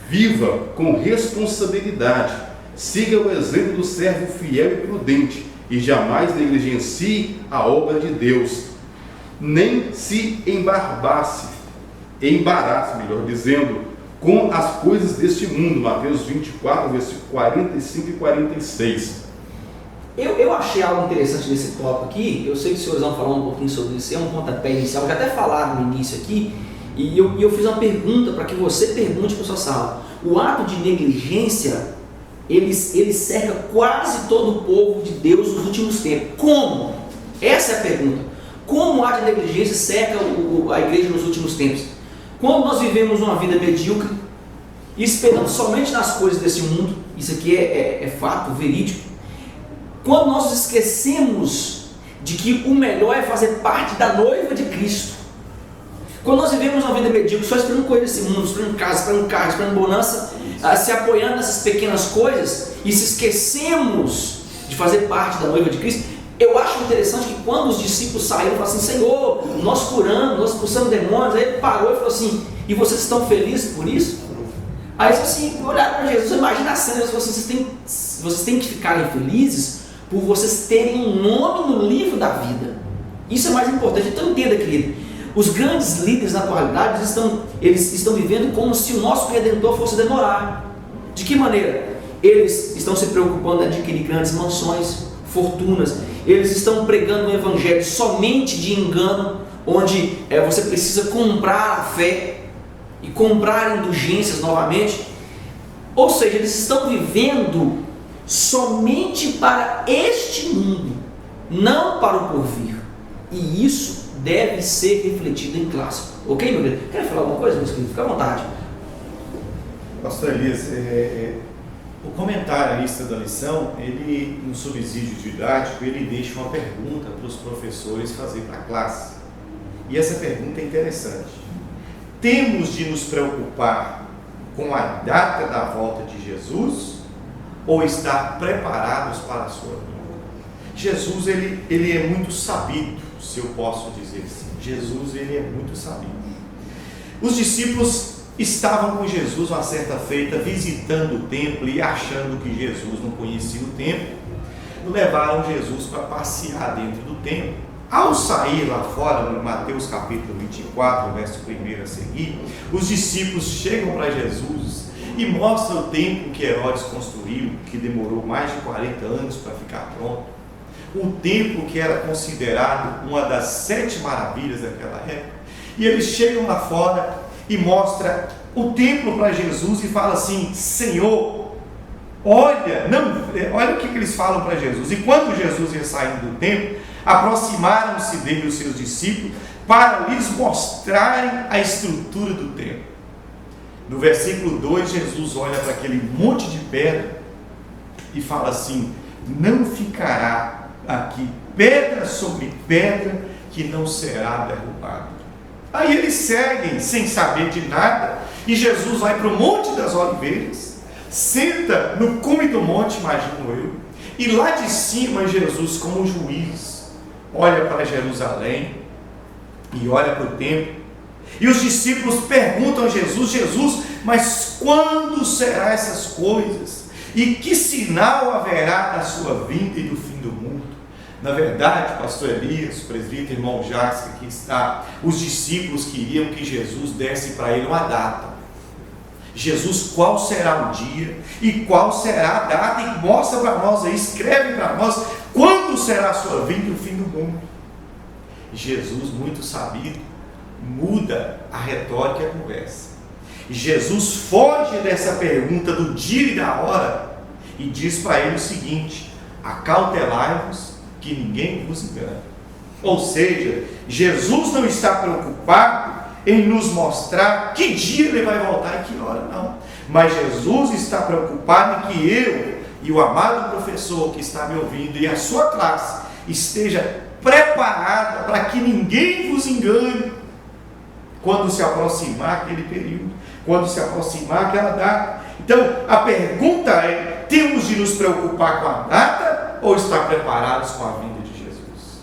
Viva com responsabilidade, siga o exemplo do servo fiel e prudente e jamais negligencie a obra de Deus. Nem se embarace, melhor dizendo, com as coisas deste mundo. Mateus 24, versículos 45 e 46. Eu achei algo interessante nesse tópico aqui. Eu sei que os senhores vão falar um pouquinho sobre isso, é um pontapé inicial, já até falaram no início aqui, e eu fiz uma pergunta para que você pergunte para a sua sala. O ato de negligência, ele cerca quase todo o povo de Deus nos últimos tempos. Como? Essa é a pergunta. Como o ato de negligência cerca a igreja nos últimos tempos? Quando nós vivemos uma vida medíocre, esperando somente nas coisas desse mundo, isso aqui é fato, verídico. Quando nós esquecemos de que o melhor é fazer parte da noiva de Cristo. Quando nós vivemos uma vida medíocre, só esperando coisas desse mundo, esperando casa, esperando carro, esperando bonança, se apoiando nessas pequenas coisas, e se esquecemos de fazer parte da noiva de Cristo. Eu acho interessante que quando os discípulos saíram, falaram assim: Senhor, nós curamos, nós expulsamos demônios. Aí ele parou e falou assim: e vocês estão felizes por isso? Aí eles assim, olharam para Jesus, imagina a cena, eles falaram assim: vocês têm que ficarem felizes por vocês terem um nome no livro da vida. Isso é mais importante. Então entenda, querido, os grandes líderes na atualidade, eles estão vivendo como se o nosso Redentor fosse demorar. De que maneira? Eles estão se preocupando em adquirir grandes mansões, fortunas. Eles estão pregando um evangelho somente de engano, onde você precisa comprar a fé e comprar indulgências novamente. Ou seja, eles estão vivendo somente para este mundo, não para o porvir. E isso deve ser refletido em classe. Ok, meu querido? Quer falar alguma coisa, meu querido? Fica à vontade. Pastor Elias, o comentarista da lição, ele, no subsídio didático, ele deixa uma pergunta para os professores fazer para a classe. E essa pergunta é interessante. Temos de nos preocupar com a data da volta de Jesus ou estar preparados para a sua vinda? Jesus, ele é muito sabido, se eu posso dizer assim. Jesus, ele é muito sabido. Os discípulos estavam com Jesus uma certa feita, visitando o templo e achando que Jesus não conhecia o templo, levaram Jesus para passear dentro do templo. Ao sair lá fora, no Mateus capítulo 24, verso 1 a seguir, os discípulos chegam para Jesus e mostram o templo que Herodes construiu, que demorou mais de 40 anos para ficar pronto. Um templo que era considerado uma das 7 maravilhas daquela época. E eles chegam lá fora e mostra o templo para Jesus e fala assim: Senhor, olha o que eles falam para Jesus. E quando Jesus ia saindo do templo, aproximaram-se dele os seus discípulos para lhes mostrarem a estrutura do templo. No versículo 2, Jesus olha para aquele monte de pedra e fala assim: não ficará aqui pedra sobre pedra que não será derrubada. Aí eles seguem sem saber de nada, e Jesus vai para o Monte das Oliveiras, senta no cume do monte, imagino eu, e lá de cima Jesus, como juiz, olha para Jerusalém e olha para o templo, e os discípulos perguntam a Jesus: Jesus, mas quando serão essas coisas? E que sinal haverá da sua vinda e do fim do mundo? Na verdade, pastor Elias, presbítero, irmão Jacques, que aqui está, os discípulos queriam que Jesus desse para ele uma data. Jesus, qual será o dia e qual será a data? E mostra para nós aí, escreve para nós, quando será a sua vinda e o fim do mundo? Jesus, muito sabido, muda a retórica e a conversa. Jesus foge dessa pergunta do dia e da hora e diz para ele o seguinte: acautelai-vos que ninguém vos engane. Ou seja, Jesus não está preocupado em nos mostrar que dia ele vai voltar e que hora, não. Mas Jesus está preocupado em que eu e o amado professor que está me ouvindo e a sua classe esteja preparada para que ninguém vos engane quando se aproximar aquele período, quando se aproximar aquela data. Então, a pergunta é: temos de nos preocupar com a data ou estar preparados com a vinda de Jesus?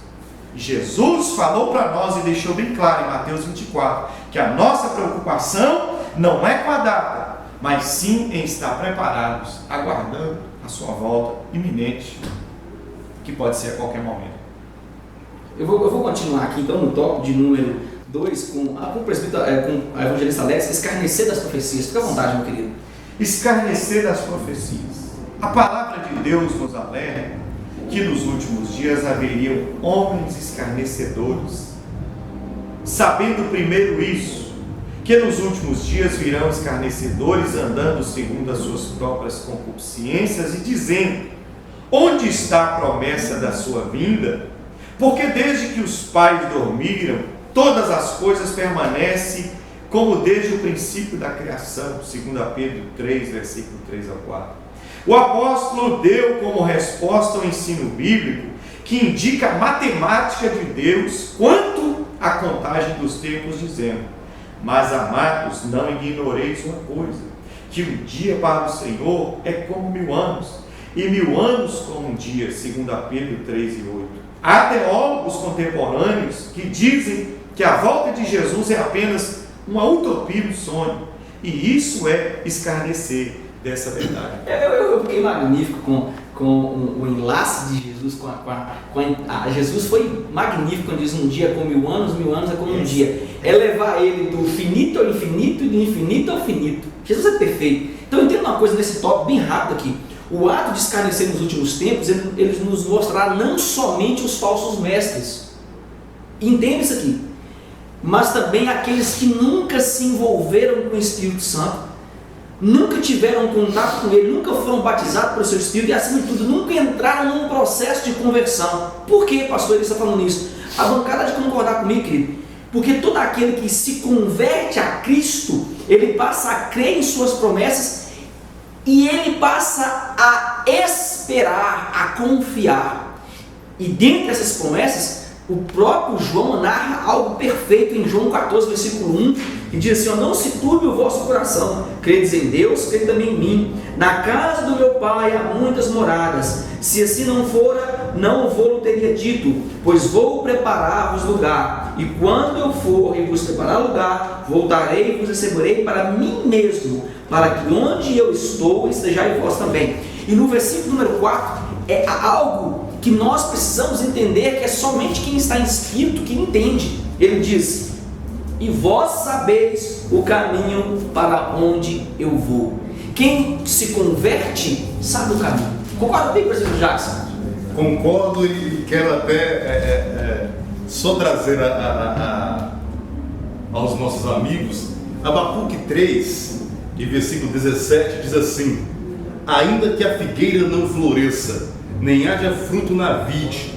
Jesus falou para nós e deixou bem claro em Mateus 24 que a nossa preocupação não é com a data, mas sim em estar preparados, aguardando a sua volta iminente, que pode ser a qualquer momento. Eu vou continuar aqui então no tópico de número 2 com a evangelista Alex, escarnecer das profecias. Fica à vontade, meu querido. Escarnecer das profecias. A palavra de Deus nos alerta que nos últimos dias haveriam homens escarnecedores. Sabendo primeiro isso, que nos últimos dias virão escarnecedores andando segundo as suas próprias concupiscências e dizendo: onde está a promessa da sua vinda? Porque desde que os pais dormiram, todas as coisas permanecem como desde o princípio da criação, 2 Pedro 3, versículo 3 ao 4. O apóstolo deu como resposta ao ensino bíblico que indica a matemática de Deus quanto à contagem dos tempos, dizendo: mas, amados, não ignoreis uma coisa, que um dia para o Senhor é como 1000 anos, e 1000 anos como um dia, 2 Pedro 3 e 8. Há teólogos contemporâneos que dizem que a volta de Jesus é apenas uma utopia, um sonho, e isso é escarnecer dessa verdade. Eu fiquei magnífico com o enlace de Jesus Jesus foi magnífico quando diz um dia com 1000 anos, 1000 anos é como um dia. É levar ele do finito ao infinito e do infinito ao finito. Jesus é perfeito. Então entenda uma coisa nesse tópico bem rápido aqui. O ato de escarnecer nos últimos tempos, eles nos mostrará não somente os falsos mestres. Entenda isso aqui. Mas também aqueles que nunca se envolveram com o Espírito Santo, nunca tiveram contato com Ele, nunca foram batizados pelo seu Espírito e, acima de tudo, nunca entraram num processo de conversão. Por que, pastor, ele está falando isso? A bancada de concordar comigo, querido. Porque todo aquele que se converte a Cristo, ele passa a crer em suas promessas e ele passa a esperar, a confiar. E dentre essas promessas, o próprio João narra algo perfeito em João 14, versículo 1, que diz assim: não se turbe o vosso coração, credes em Deus, crede também em mim. Na casa do meu Pai há muitas moradas, se assim não fora, não vou teria dito, pois vou preparar-vos lugar, e quando eu for e vos preparar lugar, voltarei e vos receberei para mim mesmo, para que onde eu estou estejais vós também. E no versículo número 4, é algo que nós precisamos entender, que é somente quem está em Espírito que entende. Ele diz: e vós sabeis o caminho para onde eu vou. Quem se converte sabe o caminho. Concorda bem, presidente Jackson? Concordo, e quero até só trazer aos nossos amigos Abacuque 3, e versículo 17 diz assim: ainda que a figueira não floresça, nem haja fruto na vide,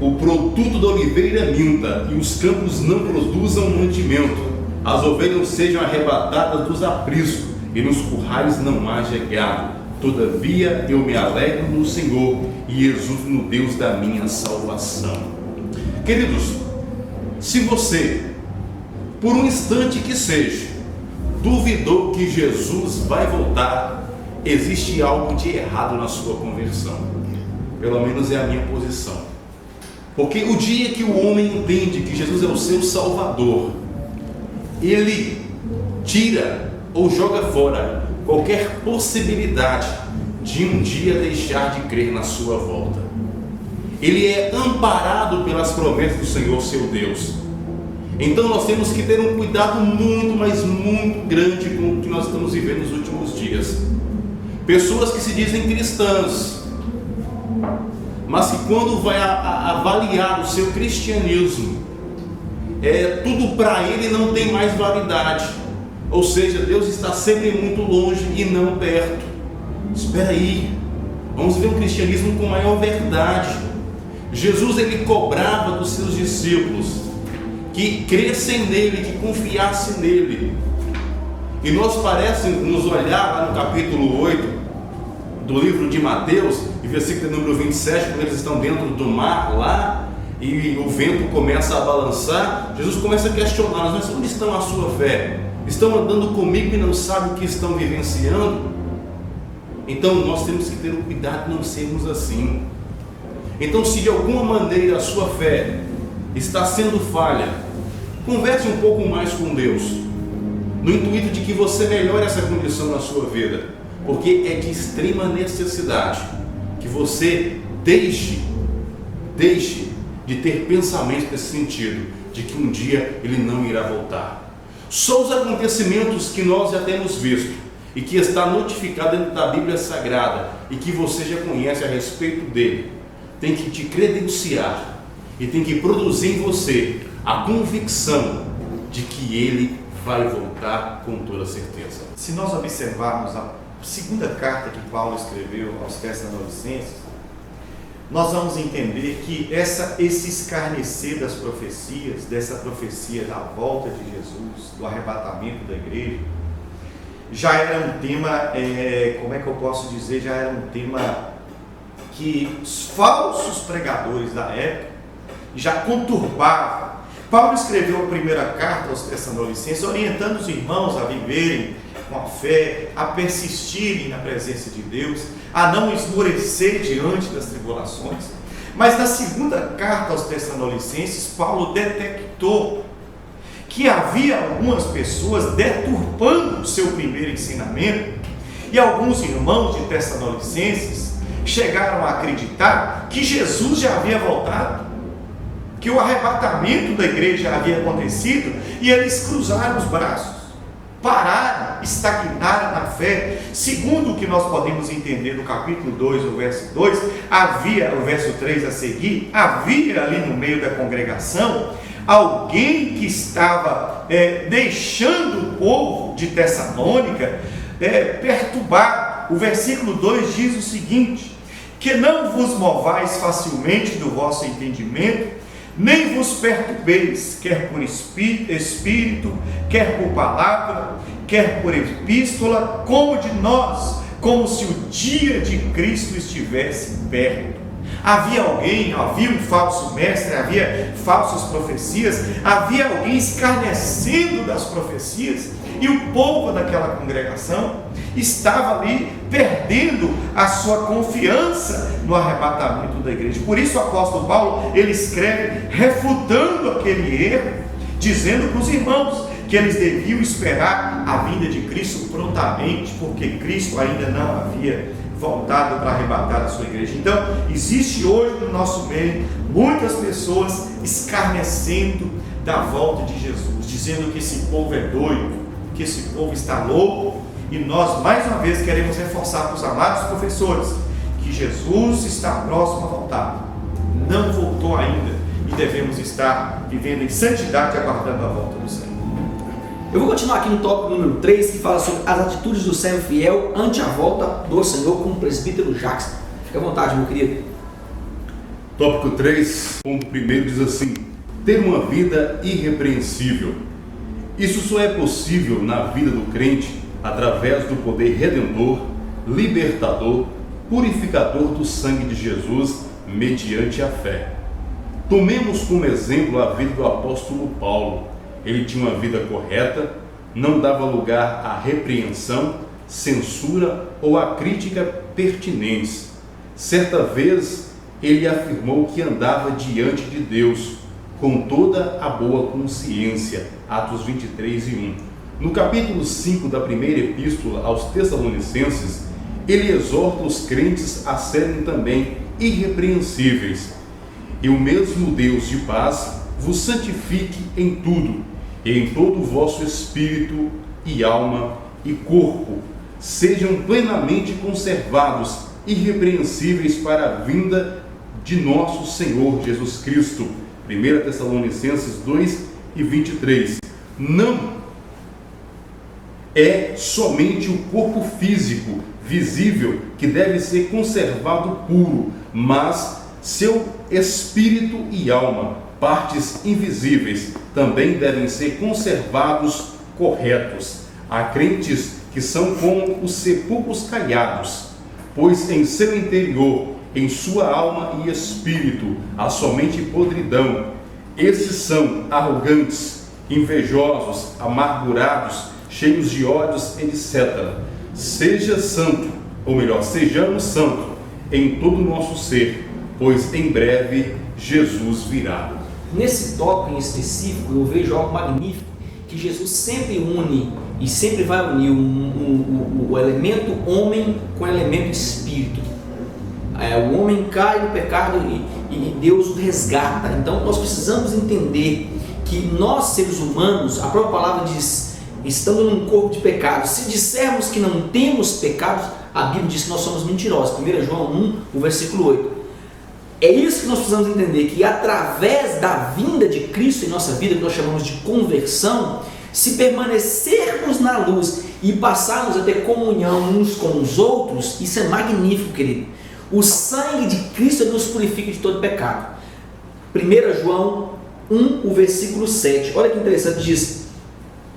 o produto da oliveira minta, e os campos não produzam mantimento, as ovelhas sejam arrebatadas dos apriscos, e nos currais não haja gado. Todavia eu me alegro no Senhor, e exulto no Deus da minha salvação. Queridos, se você, por um instante que seja, duvidou que Jesus vai voltar, existe algo de errado na sua conversão. Pelo menos é a minha posição. Porque o dia que o homem entende que Jesus é o seu Salvador, ele tira ou joga fora qualquer possibilidade de um dia deixar de crer na sua volta. Ele é amparado pelas promessas do Senhor seu Deus. Então nós temos que ter um cuidado muito, mas muito grande com o que nós estamos vivendo nos últimos dias. Pessoas que se dizem cristãs, mas que quando vai avaliar o seu cristianismo, tudo para ele não tem mais validade. Ou seja, Deus está sempre muito longe e não perto. Espera aí, vamos ver um cristianismo com maior verdade. Jesus, ele cobrava dos seus discípulos que crescem nele, que confiassem nele. E nós parece nos olhar lá no capítulo 8 do livro de Mateus, e versículo número 27, quando eles estão dentro do mar lá, e o vento começa a balançar, Jesus começa a questioná-los: mas onde estão a sua fé? Estão andando comigo e não sabem o que estão vivenciando? Então nós temos que ter o cuidado de não sermos assim. Então, se de alguma maneira a sua fé está sendo falha, converse um pouco mais com Deus, no intuito de que você melhore essa condição na sua vida, porque é de extrema necessidade que você deixe de ter pensamento nesse sentido, de que um dia ele não irá voltar. Só os acontecimentos que nós já temos visto e que está notificado dentro da Bíblia Sagrada e que você já conhece a respeito dele, tem que te credenciar e tem que produzir em você a convicção de que ele vai voltar com toda certeza. Se nós observarmos a segunda carta que Paulo escreveu aos Tessalonicenses, nós vamos entender que esse escarnecer das profecias, dessa profecia da volta de Jesus, do arrebatamento da igreja, já era um tema, já era um tema que os falsos pregadores da época já conturbavam. Paulo escreveu a primeira carta aos Tessalonicenses, orientando os irmãos a viverem com a fé, a persistirem na presença de Deus, a não esmorecer diante das tribulações. Mas na segunda carta aos Tessalonicenses, Paulo detectou que havia algumas pessoas deturpando o seu primeiro ensinamento, e alguns irmãos de Tessalonicenses chegaram a acreditar que Jesus já havia voltado, que o arrebatamento da igreja havia acontecido, e eles cruzaram os braços, pararam, estagnaram na fé. Segundo o que nós podemos entender no capítulo 2, o verso 2, o verso 3 a seguir, havia ali no meio da congregação alguém que estava deixando o povo de Tessalônica perturbar. O versículo 2 diz o seguinte: que não vos movais facilmente do vosso entendimento, nem vos perturbeis, quer por espírito, quer por palavra, quer por epístola, como de nós, como se o dia de Cristo estivesse perto. Havia um falso mestre, havia falsas profecias, havia alguém escarnecendo das profecias, e o povo daquela congregação estava ali perdendo a sua confiança no arrebatamento da igreja. Por isso o apóstolo Paulo, ele escreve refutando aquele erro, dizendo para os irmãos que eles deviam esperar a vinda de Cristo prontamente, porque Cristo ainda não havia voltado para arrebatar a sua igreja. Então, existe hoje no nosso meio muitas pessoas escarnecendo da volta de Jesus, dizendo que esse povo é doido, que esse povo está louco. E nós, mais uma vez, queremos reforçar para os amados professores que Jesus está próximo a voltar, não voltou ainda, e devemos estar vivendo em santidade, aguardando a volta do Senhor. Eu vou continuar aqui no tópico número 3, que fala sobre as atitudes do servo fiel ante a volta do Senhor, com o presbítero Jackson. Fique à vontade, meu querido. Tópico 3, ponto 1 diz assim: ter uma vida irrepreensível. Isso só é possível na vida do crente através do poder redentor, libertador, purificador do sangue de Jesus, mediante a fé. Tomemos como exemplo a vida do apóstolo Paulo. Ele tinha uma vida correta, não dava lugar à repreensão, censura ou a crítica pertinentes. Certa vez ele afirmou que andava diante de Deus com toda a boa consciência. Atos 23:1. No capítulo 5 da primeira epístola aos Tessalonicenses, ele exorta os crentes a serem também irrepreensíveis. E o mesmo Deus de paz vos santifique em tudo, e em todo o vosso espírito e alma e corpo sejam plenamente conservados, irrepreensíveis para a vinda de nosso Senhor Jesus Cristo. 1 Tessalonicenses 2:23. Não é somente o corpo físico visível que deve ser conservado puro, mas seu espírito e alma, partes invisíveis, também devem ser conservados corretos. Há crentes que são como os sepulcros caiados, pois em seu interior, em sua alma e espírito, há somente podridão. Esses são arrogantes, invejosos, amargurados, cheios de ódios, etc. Seja santo, ou melhor, sejamos santos em todo o nosso ser, pois em breve Jesus virá. Nesse tópico em específico, eu vejo algo magnífico, que Jesus sempre une e sempre vai unir o elemento homem com o elemento espírito. O homem cai no pecado e Deus o resgata. Então nós precisamos entender que nós, seres humanos, a própria palavra diz, estando num corpo de pecado, se dissermos que não temos pecados, a Bíblia diz que nós somos mentirosos. 1 João 1, o versículo 8. É isso que nós precisamos entender, que através da vinda de Cristo em nossa vida, que nós chamamos de conversão, se permanecermos na luz e passarmos a ter comunhão uns com os outros, isso é magnífico, querido. O sangue de Cristo nos purifica de todo pecado. 1 João 1, o versículo 7. Olha que interessante, diz.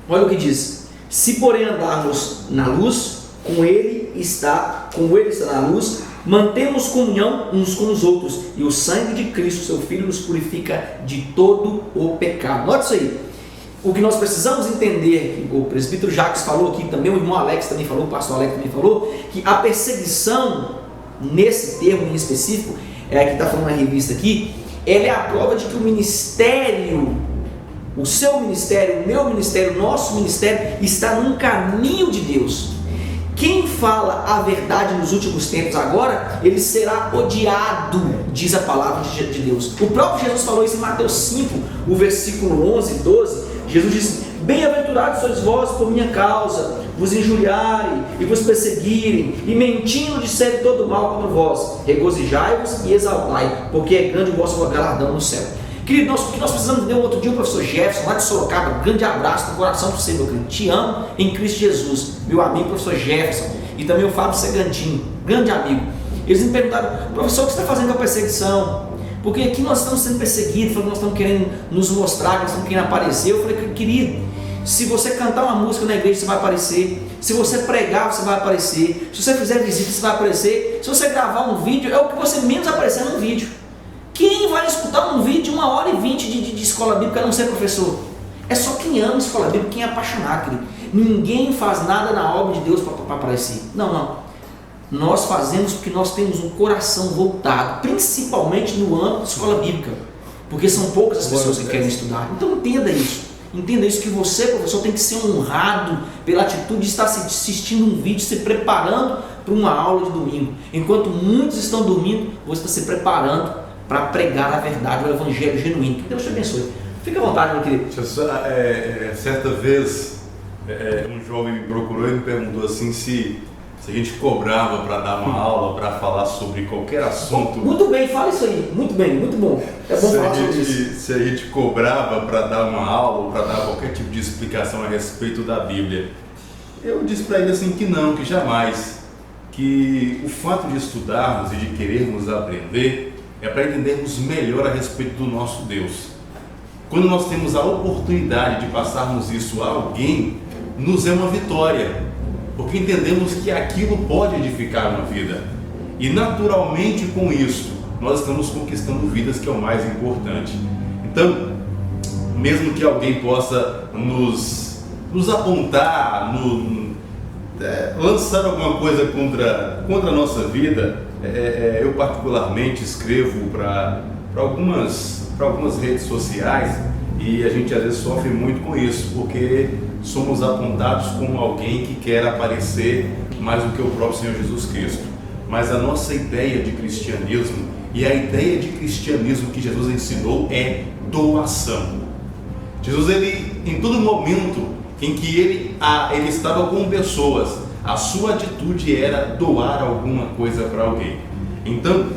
Olha o que diz. Se porém andarmos na luz, com ele está na luz, mantemos comunhão uns com os outros, e o sangue de Cristo, seu Filho, nos purifica de todo o pecado. Note isso aí. O que nós precisamos entender, o presbítero Jacques falou aqui, também o irmão Alex também falou, o pastor Alex também falou, que a perseguição, nesse termo em específico, que está falando na revista aqui, ela é a prova de que o ministério, o seu ministério, o meu ministério, o nosso ministério, está num caminho de Deus. Quem fala a verdade nos últimos tempos agora, ele será odiado, diz a palavra de Deus. O próprio Jesus falou isso em Mateus 5, o versículo 11 e 12. Jesus disse: bem-aventurados sois vós por minha causa, vos injuriarem e vos perseguirem, e mentindo disserem todo mal contra vós. Regozijai-vos e exaltai, porque é grande o vosso galardão no céu. Querido, o que nós precisamos entender, outro dia o professor Jefferson, lá de Sorocaba, um grande abraço no coração para você, meu querido. Te amo em Cristo Jesus, meu amigo professor Jefferson, e também o Fábio Segantino, grande amigo. Eles me perguntaram: professor, o que você está fazendo com a perseguição? Porque aqui nós estamos sendo perseguidos, nós estamos querendo nos mostrar, nós estamos querendo aparecer. Eu falei: querido, se você cantar uma música na igreja, você vai aparecer. Se você pregar, você vai aparecer. Se você fizer visita, você vai aparecer. Se você gravar um vídeo, é o que você menos aparecer num vídeo. Quem vai escutar um vídeo de 1h20 de escola bíblica a não ser professor? É só quem ama escola bíblica, quem é apaixonado, querido. Ninguém faz nada na obra de Deus para aparecer. Não. Nós fazemos porque nós temos um coração voltado, principalmente no âmbito da escola bíblica, porque são poucas as pessoas que querem estudar. Então entenda isso. Entenda isso, que você, professor, tem que ser honrado pela atitude de estar assistindo um vídeo, se preparando para uma aula de domingo. Enquanto muitos estão dormindo, você está se preparando para pregar a verdade, o evangelho genuíno. Que Deus te abençoe. Fica à vontade, meu querido. Certa vez, um jovem me procurou e me perguntou assim se a gente cobrava para dar uma aula, para falar sobre qualquer assunto. Muito bem, fala isso aí. Muito bem, muito bom. É bom falar sobre isso. Se a gente cobrava para dar uma aula, ou para dar qualquer tipo de explicação a respeito da Bíblia. Eu disse para ele assim que não, que jamais. Que o fato de estudarmos e de querermos aprender é para entendermos melhor a respeito do nosso Deus. Quando nós temos a oportunidade de passarmos isso a alguém, nos é uma vitória, porque entendemos que aquilo pode edificar uma vida, e naturalmente com isso nós estamos conquistando vidas, que é o mais importante. Então, mesmo que alguém possa nos apontar, lançar alguma coisa contra a nossa vida, eu particularmente escrevo para algumas redes sociais, e a gente às vezes sofre muito com isso, porque somos apontados como alguém que quer aparecer mais do que o próprio Senhor Jesus Cristo. Mas a nossa ideia de cristianismo, e a ideia de cristianismo que Jesus ensinou, é doação. Jesus, em todo momento em que ele estava com pessoas, a sua atitude era doar alguma coisa para alguém. Então,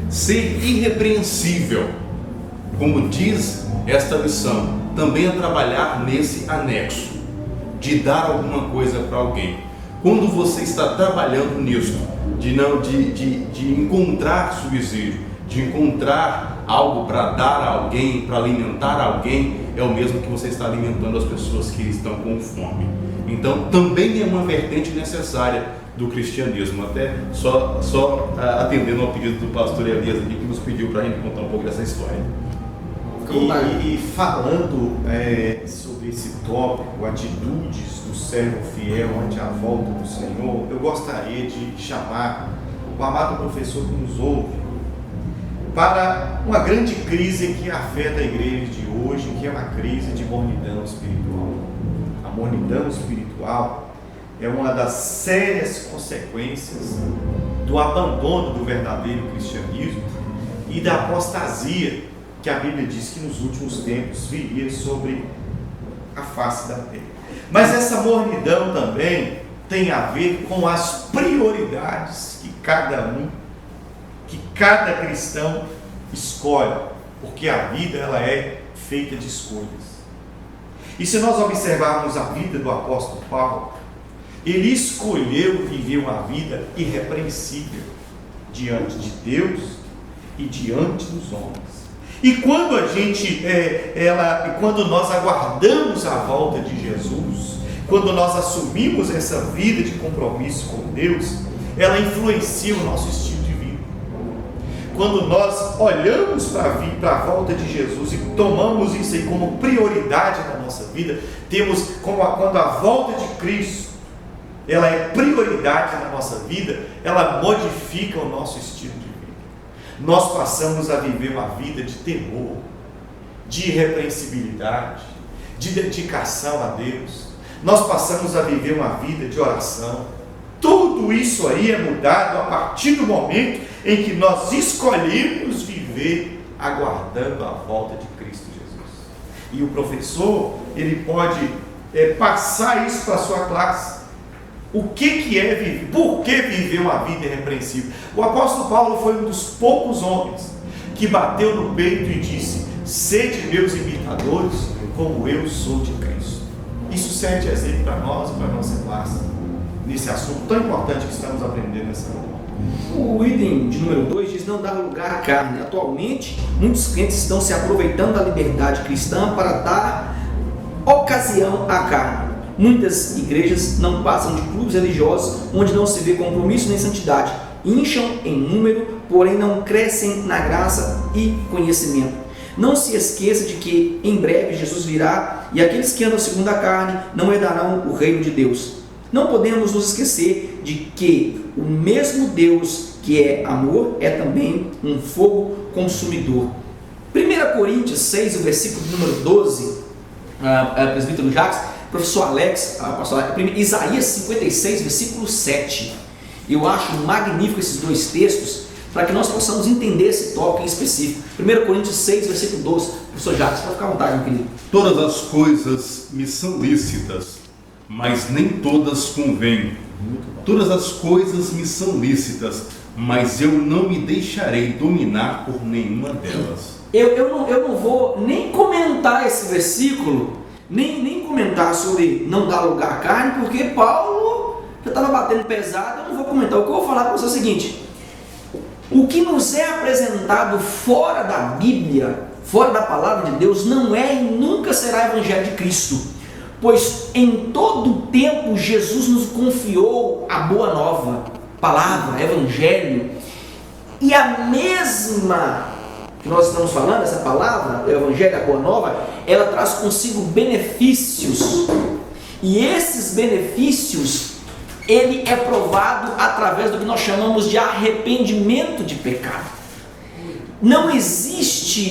ser irrepreensível, como diz esta lição, também é trabalhar nesse anexo, de dar alguma coisa para alguém. Quando você está trabalhando nisso, de encontrar subsídio, de encontrar algo para dar a alguém, para alimentar alguém, é o mesmo que você está alimentando as pessoas que estão com fome. Então também é uma vertente necessária do cristianismo, até só atendendo ao pedido do pastor Elias aqui, que nos pediu para a gente contar um pouco dessa história. E falando sobre esse tópico, atitudes do servo fiel ante a volta do Senhor, eu gostaria de chamar o amado professor que nos ouve, para uma grande crise que afeta a igreja de hoje, que é uma crise de mornidão espiritual. A mornidão espiritual é uma das sérias consequências do abandono do verdadeiro cristianismo e da apostasia que a Bíblia diz que nos últimos tempos viria sobre a face da terra. Mas essa mornidão também tem a ver com as prioridades que cada cristão escolhe, porque a vida ela é feita de escolhas. E se nós observarmos a vida do apóstolo Paulo, ele escolheu viver uma vida irrepreensível diante de Deus e diante dos homens. E quando quando nós aguardamos a volta de Jesus, quando nós assumimos essa vida de compromisso com Deus, ela influencia o nosso estilo de vida. Quando nós olhamos para a volta de Jesus e tomamos isso aí como prioridade na nossa vida, quando a volta de Cristo ela é prioridade na nossa vida, ela modifica o nosso estilo de vida. Nós passamos a viver uma vida de temor, de irrepreensibilidade, de dedicação a Deus. Nós passamos a viver uma vida de oração. Tudo isso aí é mudado a partir do momento em que nós escolhemos viver aguardando a volta de Cristo Jesus. E o professor, ele pode passar isso para a sua classe. O que é viver? Por que viver uma vida irrepreensível? O apóstolo Paulo foi um dos poucos homens que bateu no peito e disse: sede meus imitadores, como eu sou de Cristo. Isso serve de exemplo para nós e para a nossa classe, nesse assunto tão importante que estamos aprendendo nessa noite. O item de número 2 diz: não dar lugar à carne. Atualmente, muitos crentes estão se aproveitando da liberdade cristã para dar ocasião à carne. Muitas igrejas não passam de clubes religiosos onde não se vê compromisso nem santidade. Incham em número, porém não crescem na graça e conhecimento. Não se esqueça de que em breve Jesus virá e aqueles que andam segundo a carne não herdarão o reino de Deus. Não podemos nos esquecer de que o mesmo Deus que é amor é também um fogo consumidor. 1 Coríntios 6, o versículo número 12, presbítero Jacques, professor Alex, Isaías 56, versículo 7. Eu acho magnífico esses dois textos para que nós possamos entender esse tópico em específico. 1 Coríntios 6, versículo 12. Professor Jacques, pode ficar à vontade, meu querido. Todas as coisas me são lícitas, mas nem todas convêm. Todas as coisas me são lícitas, mas eu não me deixarei dominar por nenhuma delas. Eu não vou nem comentar esse versículo, nem comentar sobre não dar lugar à carne, porque Paulo já estava batendo pesado. Eu não vou comentar. O que eu vou falar para você é o seguinte: o que nos é apresentado fora da Bíblia, fora da palavra de Deus, não é e nunca será Evangelho de Cristo, pois em todo o tempo Jesus nos confiou a boa nova, palavra, Evangelho, e a mesma que nós estamos falando, essa palavra, o Evangelho, a boa nova, ela traz consigo benefícios, e esses benefícios ele é provado através do que nós chamamos de arrependimento de pecado. Não existe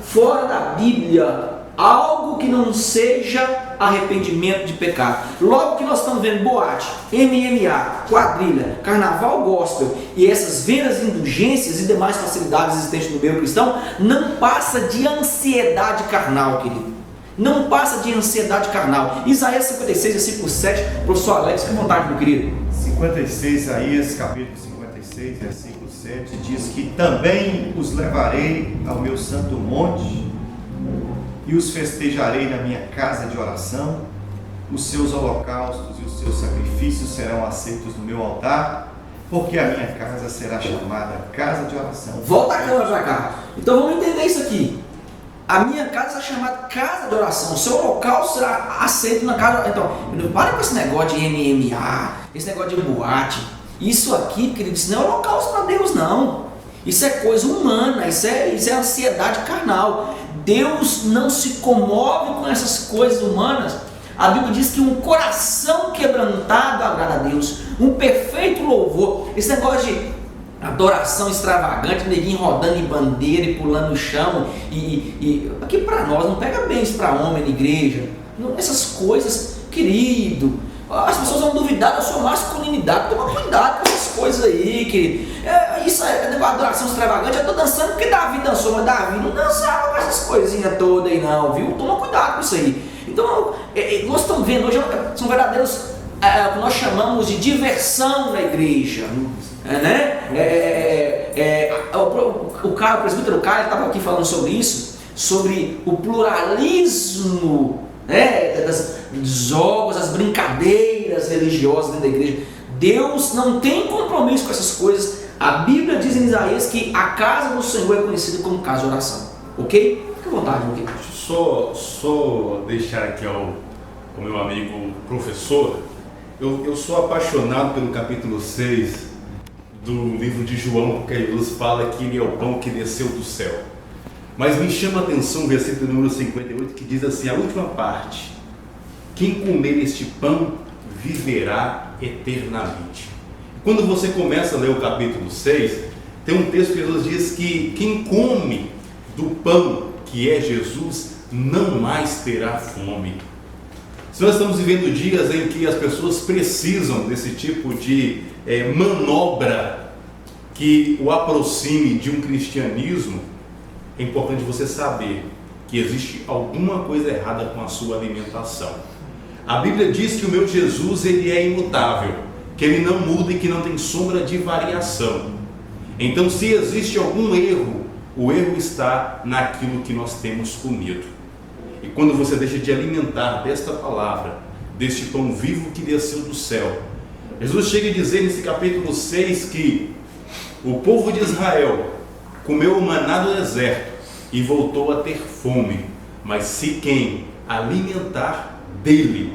fora da Bíblia algo que não seja arrependimento de pecado. Logo que nós estamos vendo boate, MMA, quadrilha, carnaval gospel e essas vendas, indulgências e demais facilidades existentes no meio cristão, não passa de ansiedade carnal, querido. Não passa de ansiedade carnal. Isaías 56, versículo 7, professor Alex, fica à vontade, meu querido. 56, Isaías, capítulo 56, versículo 7, diz que também os levarei ao meu santo monte e os festejarei na minha casa de oração. Os seus holocaustos e os seus sacrifícios serão aceitos no meu altar, porque a minha casa será chamada casa de oração. Volta a câmera para cá. Então vamos entender isso aqui. A minha casa será chamada casa de oração. O seu holocausto será aceito na casa. Então, para com esse negócio de MMA, esse negócio de boate. Isso aqui, querido, isso não é holocausto para Deus, não. Isso é coisa humana, isso é ansiedade carnal. Deus não se comove com essas coisas humanas. A Bíblia diz que um coração quebrantado agrada a Deus, um perfeito louvor. Esse negócio de adoração extravagante, neguinho rodando em bandeira e pulando no chão, e aqui para nós não pega bem isso para homem na igreja. Não, essas coisas, querido, as pessoas vão duvidar da sua masculinidade. Toma cuidado com essas coisas aí, querido. Isso é adoração extravagante. Eu estou dançando porque Davi dançou, mas Davi não dançava com essas coisinhas todas aí não, viu? Toma cuidado com isso aí. Então, nós estamos vendo hoje, são verdadeiros, o que nós chamamos de diversão na igreja. O presbítero Caio estava aqui falando sobre isso, sobre o pluralismo, dos jogos, as brincadeiras religiosas dentro da igreja. Deus não tem compromisso com essas coisas. A Bíblia diz em Isaías que a casa do Senhor é conhecida como casa de oração. Ok? Fique à vontade, meu querido. Só deixar aqui ao meu amigo professor, eu sou apaixonado pelo capítulo 6 do livro de João, porque Jesus fala que ele é o pão que desceu do céu. Mas me chama a atenção o versículo número 58, que diz assim, a última parte: quem comer este pão viverá eternamente. Quando você começa a ler o capítulo 6, tem um texto que Jesus diz que quem come do pão que é Jesus não mais terá fome. Se nós estamos vivendo dias em que as pessoas precisam desse tipo de manobra que o aproxime de um cristianismo, é importante você saber que existe alguma coisa errada com a sua alimentação. A Bíblia diz que o meu Jesus, ele é imutável, que ele não muda e que não tem sombra de variação. Então, se existe algum erro, o erro está naquilo que nós temos comido. E quando você deixa de alimentar desta palavra, deste pão vivo que desceu do céu, Jesus chega a dizer nesse capítulo 6 que o povo de Israel comeu o maná do deserto e voltou a ter fome, mas se quem alimentar dele,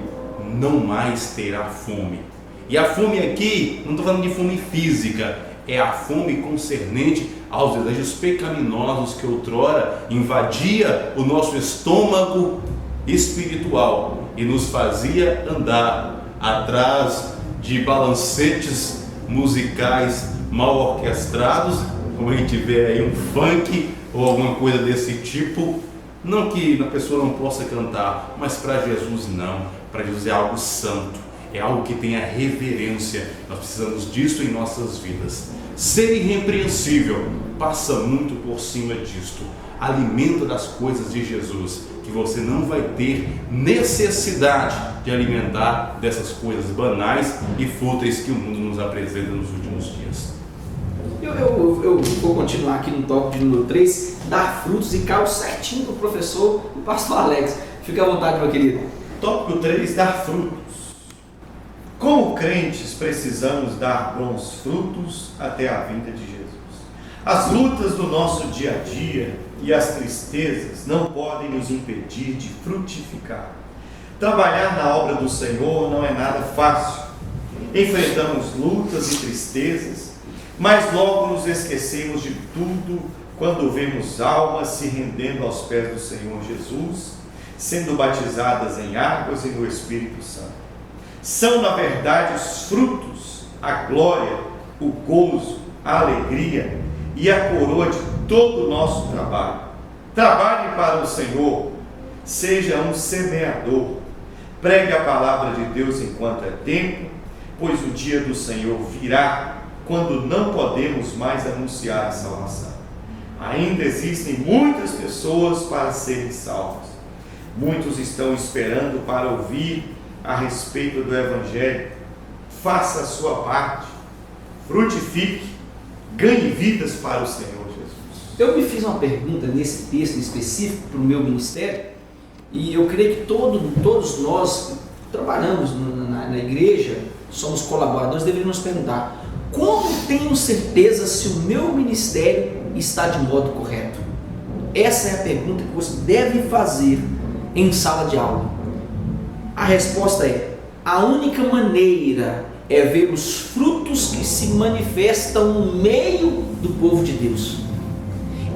não mais terá fome. E a fome aqui, não estou falando de fome física, é a fome concernente aos desejos pecaminosos que outrora invadia o nosso estômago espiritual e nos fazia andar atrás de balancetes musicais mal orquestrados, como a gente vê aí um funk ou alguma coisa desse tipo. Não que a pessoa não possa cantar, mas para Jesus não. Para Jesus é algo santo, é algo que tem a reverência. Nós precisamos disso em nossas vidas. Ser irrepreensível passa muito por cima disto. Alimenta das coisas de Jesus, que você não vai ter necessidade de alimentar dessas coisas banais e fúteis que o mundo nos apresenta nos últimos dias. Eu vou continuar aqui no tópico de número 3, dar frutos, e caiu certinho para o professor, o pastor Alex. Fica à vontade, meu querido. Tópico 3, dar frutos. Como crentes, precisamos dar bons frutos até a vinda de Jesus. As lutas do nosso dia a dia e as tristezas não podem nos impedir de frutificar. Trabalhar na obra do Senhor não é nada fácil. Enfrentamos lutas e tristezas, mas logo nos esquecemos de tudo quando vemos almas se rendendo aos pés do Senhor Jesus, sendo batizadas em águas e no Espírito Santo. São, na verdade, os frutos, a glória, o gozo, a alegria e a coroa de todo o nosso trabalho. Trabalhe para o Senhor, seja um semeador, pregue a palavra de Deus enquanto é tempo, pois o dia do Senhor virá quando não podemos mais anunciar a salvação. Ainda existem muitas pessoas para serem salvas. Muitos estão esperando para ouvir a respeito do Evangelho. Faça a sua parte, frutifique, ganhe vidas para o Senhor Jesus. Eu me fiz uma pergunta nesse texto específico para o meu ministério, e eu creio que todos nós trabalhamos na igreja, somos colaboradores, deveríamos nos perguntar: como tenho certeza se o meu ministério está de modo correto? Essa é a pergunta que você deve fazer em sala de aula. A resposta é: a única maneira é ver os frutos que se manifestam no meio do povo de Deus.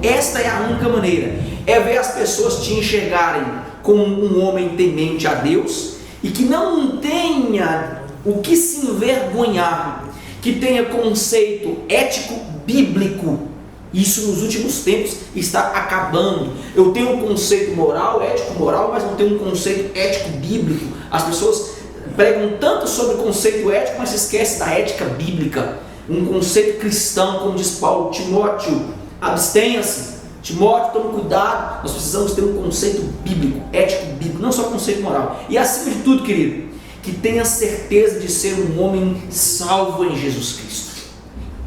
Esta é a única maneira, é ver as pessoas te enxergarem como um homem temente a Deus e que não tenha o que se envergonhar, que tenha conceito ético bíblico. Isso nos últimos tempos está acabando. Eu tenho um conceito moral, ético-moral, mas não tenho um conceito ético-bíblico. As pessoas pregam tanto sobre o conceito ético, mas se esquecem da ética bíblica. Um conceito cristão, como diz Paulo, Timóteo, abstenha-se. Timóteo, tome cuidado. Nós precisamos ter um conceito bíblico, ético-bíblico, não só conceito moral. E acima de tudo, querido, que tenha certeza de ser um homem salvo em Jesus Cristo.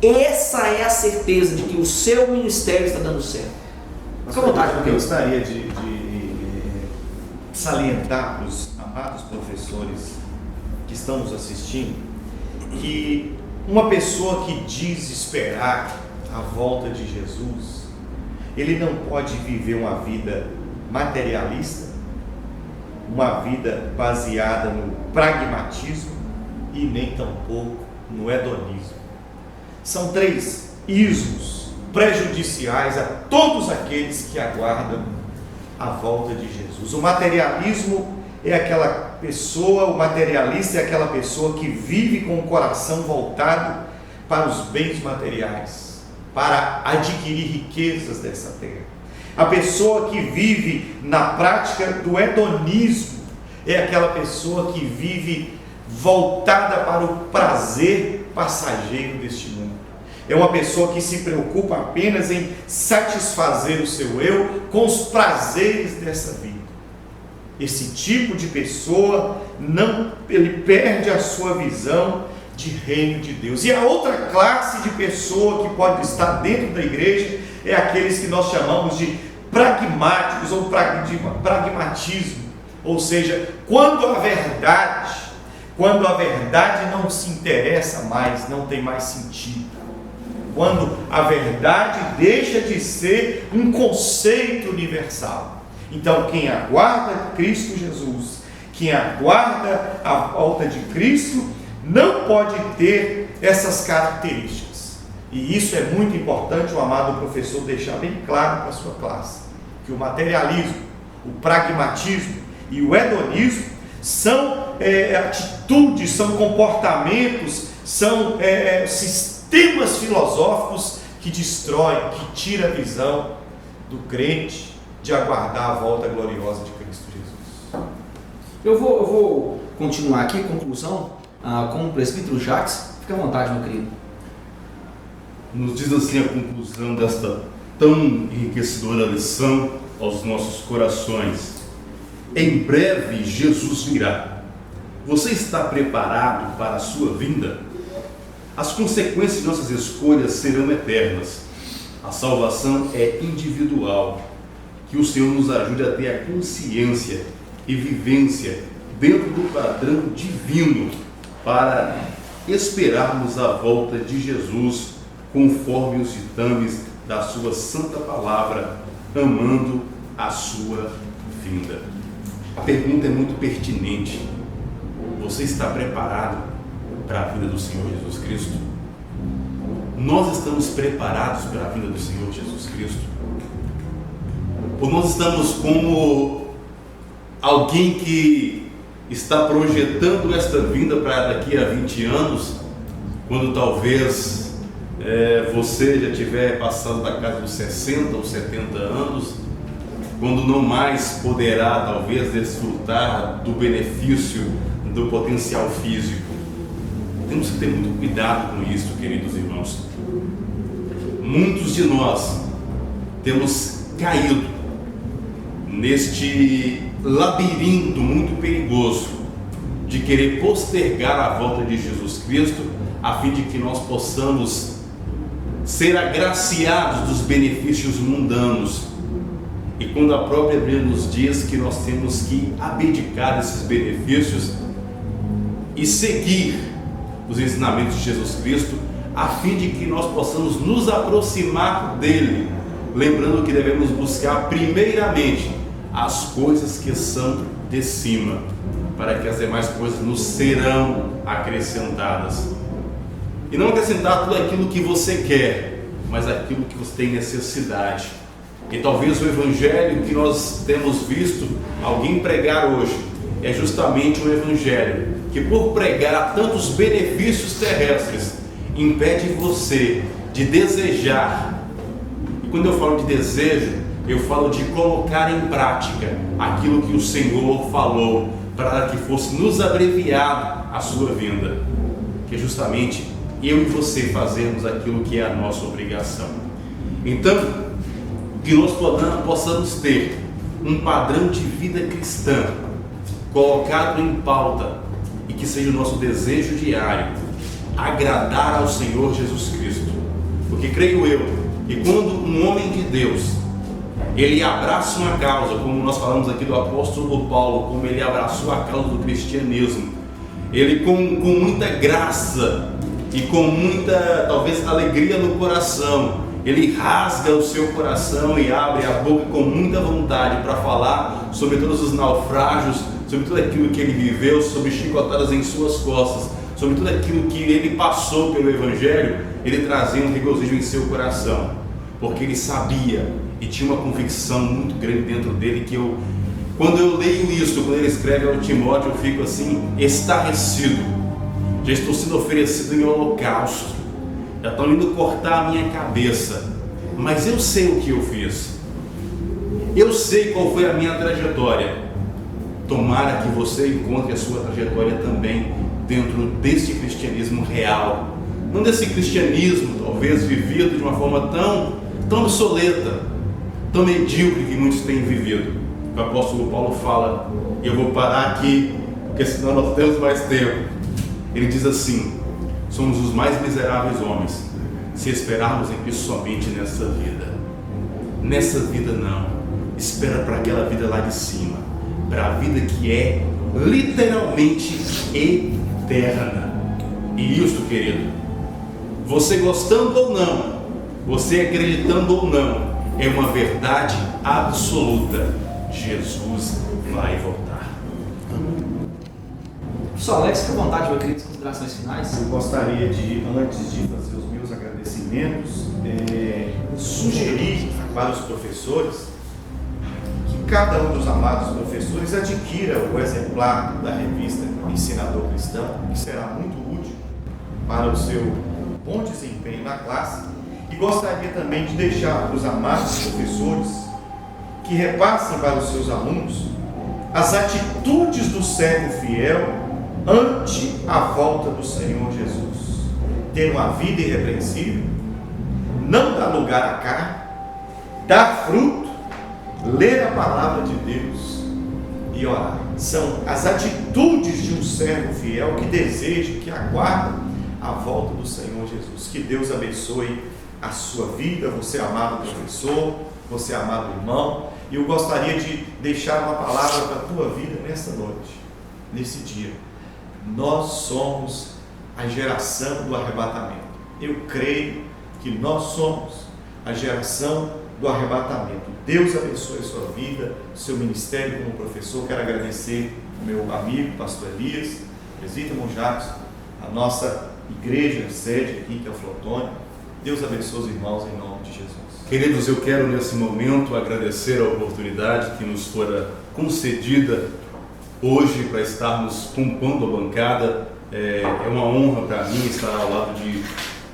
Essa é a certeza de que o seu ministério está dando certo. Fica à vontade, porque eu gostaria de salientar para os amados professores que estão nos assistindo que uma pessoa que diz esperar a volta de Jesus, ele não pode viver uma vida materialista, uma vida baseada no pragmatismo e nem tampouco no hedonismo. São 3 ismos prejudiciais a todos aqueles que aguardam a volta de Jesus. O materialismo é aquela pessoa, o materialista é aquela pessoa que vive com o coração voltado para os bens materiais, para adquirir riquezas dessa terra. A pessoa que vive na prática do hedonismo é aquela pessoa que vive voltada para o prazer passageiro deste mundo. É uma pessoa que se preocupa apenas em satisfazer o seu eu com os prazeres dessa vida. Esse tipo de pessoa, ele perde a sua visão de reino de Deus. E a outra classe de pessoa que pode estar dentro da igreja é aqueles que nós chamamos de pragmáticos ou pragmatismo. Ou seja, quando a verdade não se interessa mais, não tem mais sentido. Quando a verdade deixa de ser um conceito universal. Então, quem aguarda Cristo Jesus, quem aguarda a volta de Cristo, não pode ter essas características. E isso é muito importante o amado professor deixar bem claro para a sua classe, que o materialismo, o pragmatismo e o hedonismo são atitudes, são comportamentos, são sistemas filosóficos que destroem, que tiram a visão do crente de aguardar a volta gloriosa de Cristo Jesus. Eu vou continuar aqui, conclusão, com o presbítero Jacques. Fique à vontade, meu querido. Nos diz assim a conclusão desta tão enriquecedora lição aos nossos corações. Em breve Jesus virá. Você está preparado para a sua vinda? As consequências de nossas escolhas serão eternas. A salvação é individual. Que o Senhor nos ajude a ter a consciência e vivência dentro do padrão divino para esperarmos a volta de Jesus conforme os ditames da sua santa palavra, amando a sua vinda. A pergunta é muito pertinente. Você está preparado para a vinda do Senhor Jesus Cristo? Nós estamos preparados para a vinda do Senhor Jesus Cristo? Ou nós estamos como alguém que está projetando esta vinda para daqui a 20 anos, quando talvez você já tiver passado da casa dos 60 ou 70 anos, quando não mais poderá talvez desfrutar do benefício do potencial físico. Temos que ter muito cuidado com isso, queridos irmãos. Muitos de nós temos caído neste labirinto muito perigoso de querer postergar a volta de Jesus Cristo a fim de que nós possamos ser agraciados dos benefícios mundanos. E quando a própria Bíblia nos diz que nós temos que abdicar desses benefícios e seguir os ensinamentos de Jesus Cristo, a fim de que nós possamos nos aproximar dele, lembrando que devemos buscar primeiramente as coisas que são de cima, para que as demais coisas nos serão acrescentadas. E não acrescentar tudo aquilo que você quer, mas aquilo que você tem necessidade. E talvez o evangelho que nós temos visto alguém pregar hoje é justamente o evangelho que, por pregar tantos benefícios terrestres, impede você de desejar. E quando eu falo de desejo, eu falo de colocar em prática aquilo que o Senhor falou, para que fosse nos abreviado a sua vinda, que é justamente eu e você fazermos aquilo que é a nossa obrigação. Então, que nós possamos ter um padrão de vida cristã colocado em pauta, e que seja o nosso desejo diário agradar ao Senhor Jesus Cristo, porque creio eu que quando um homem de Deus ele abraça uma causa, como nós falamos aqui do apóstolo Paulo, como ele abraçou a causa do cristianismo, ele com muita graça e com muita, talvez, alegria no coração, ele rasga o seu coração e abre a boca com muita vontade para falar sobre todos os naufrágios, sobre tudo aquilo que ele viveu, sobre chicotadas em suas costas, sobre tudo aquilo que ele passou pelo Evangelho. Ele trazia um regozijo em seu coração, porque ele sabia e tinha uma convicção muito grande dentro dele, que quando eu leio isso, quando ele escreve ao Timóteo, eu fico assim, estarrecido. Já estou sendo oferecido em holocausto, já estão indo cortar a minha cabeça, mas eu sei o que eu fiz, eu sei qual foi a minha trajetória. Tomara que você encontre a sua trajetória também dentro desse cristianismo real, não desse cristianismo talvez vivido de uma forma tão obsoleta, tão medíocre que muitos têm vivido. O apóstolo Paulo fala, e eu vou parar aqui, porque senão nós temos mais tempo. Ele diz assim: somos os mais miseráveis homens, se esperarmos em Cristo somente nessa vida. Nessa vida não, espera para aquela vida lá de cima, para a vida que é literalmente eterna. E isso, querido, você gostando ou não, você acreditando ou não, é uma verdade absoluta: Jesus vai voltar. Professor Alex, fica à vontade, meu querido, considerações finais. Eu gostaria de, antes de fazer os meus agradecimentos, sugerir para os professores que cada um dos amados professores adquira o exemplar da revista Ensinador Cristão, que será muito útil para o seu bom desempenho na classe. E gostaria também de deixar para os amados professores que repassem para os seus alunos as atitudes do servo fiel ante a volta do Senhor Jesus: ter uma vida irrepreensível, não dar lugar à carne, dar fruto, ler a palavra de Deus e orar. São as atitudes de um servo fiel que deseja, que aguarda a volta do Senhor Jesus. Que Deus abençoe a sua vida, você amado professor, você amado irmão. E eu gostaria de deixar uma palavra para a tua vida nesta noite, nesse dia. Nós somos a geração do arrebatamento. Eu creio que nós somos a geração do arrebatamento. Deus abençoe a sua vida, seu ministério como professor. Quero agradecer ao meu amigo, pastor Elias, presbítero Monjacos, a nossa igreja, sede aqui, que é o Flotônio. Deus abençoe os irmãos em nome de Jesus. Queridos, eu quero nesse momento agradecer a oportunidade que nos fora concedida hoje para estarmos compondo a bancada. É uma honra para mim estar ao lado de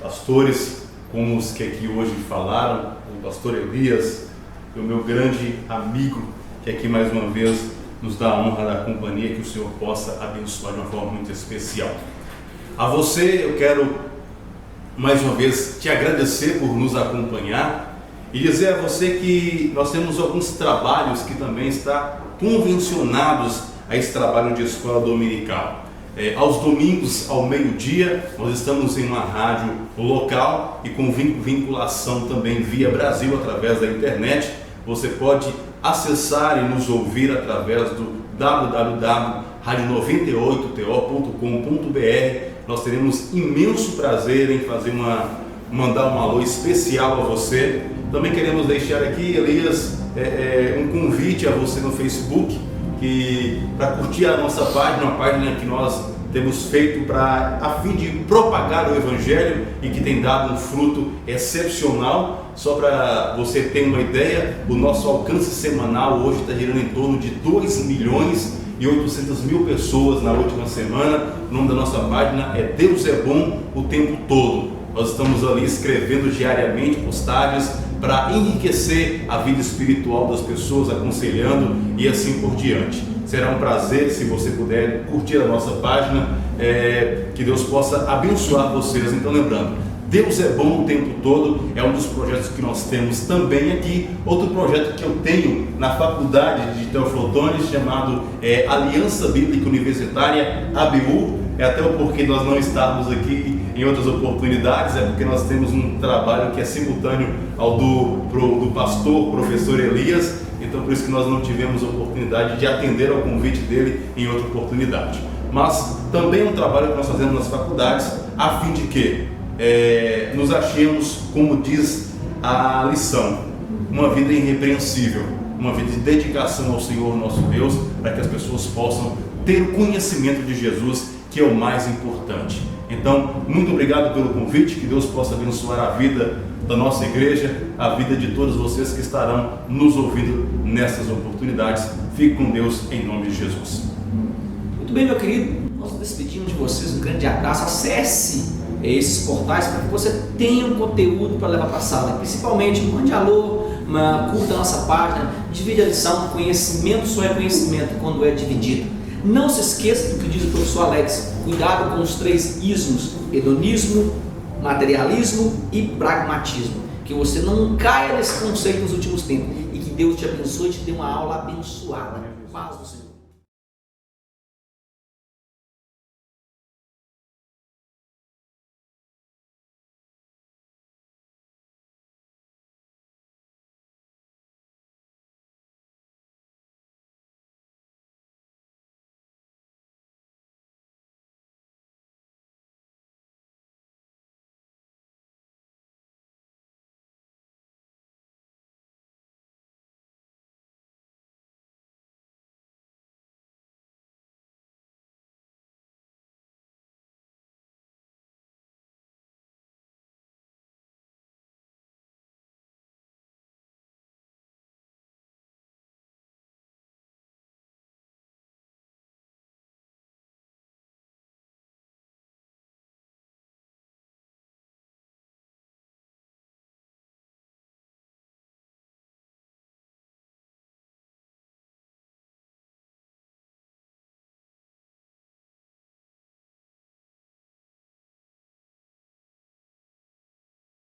pastores como os que aqui hoje falaram, o pastor Elias, o meu grande amigo, que aqui mais uma vez nos dá a honra da companhia, que o Senhor possa abençoar de uma forma muito especial. A você eu quero mais uma vez te agradecer por nos acompanhar e dizer a você que nós temos alguns trabalhos que também estão convencionados a esse trabalho de escola dominical. Aos domingos, ao meio-dia, nós estamos em uma rádio local e com vinculação também via Brasil, através da internet. Você pode acessar e nos ouvir através do www.radio98to.com.br. Nós teremos imenso prazer em mandar um alô especial a você. Também queremos deixar aqui, Elias, um convite a você no Facebook, para curtir a nossa página, uma página que nós temos feito a fim de propagar o Evangelho e que tem dado um fruto excepcional. Só para você ter uma ideia, o nosso alcance semanal hoje está girando em torno de 2.800.000 pessoas na última semana. O nome da nossa página é Deus é Bom o Tempo Todo. Nós estamos ali escrevendo diariamente postagens para enriquecer a vida espiritual das pessoas, aconselhando e assim por diante. Será um prazer se você puder curtir a nossa página, que Deus possa abençoar vocês. Então, lembrando, Deus é bom o tempo todo, é um dos projetos que nós temos também aqui. Outro projeto que eu tenho na faculdade de Teoflotone, chamado Aliança Bíblica Universitária, ABU, é até o porquê nós não estarmos aqui em outras oportunidades, é porque nós temos um trabalho que é simultâneo ao do pastor, professor Elias, então por isso que nós não tivemos oportunidade de atender ao convite dele em outra oportunidade. Mas também é um trabalho que nós fazemos nas faculdades, a fim de que nos achemos, como diz a lição, uma vida irrepreensível, uma vida de dedicação ao Senhor nosso Deus, para que as pessoas possam ter o conhecimento de Jesus, que é o mais importante. Então, muito obrigado pelo convite, que Deus possa abençoar a vida da nossa igreja, a vida de todos vocês que estarão nos ouvindo nessas oportunidades. Fique com Deus em nome de Jesus. Muito bem, meu querido, nós nos despedimos de vocês, um grande abraço. Acesse esses portais para que você tenha um conteúdo para levar para a sala, principalmente mande alô, curta a nossa página, divide a lição. Conhecimento só é conhecimento quando é dividido. Não se esqueça do que diz o professor Alex: cuidado com os 3 ismos: hedonismo, materialismo e pragmatismo. Que você não caia nesse conceito nos últimos tempos, e que Deus te abençoe e te dê uma aula abençoada. Paz do Senhor.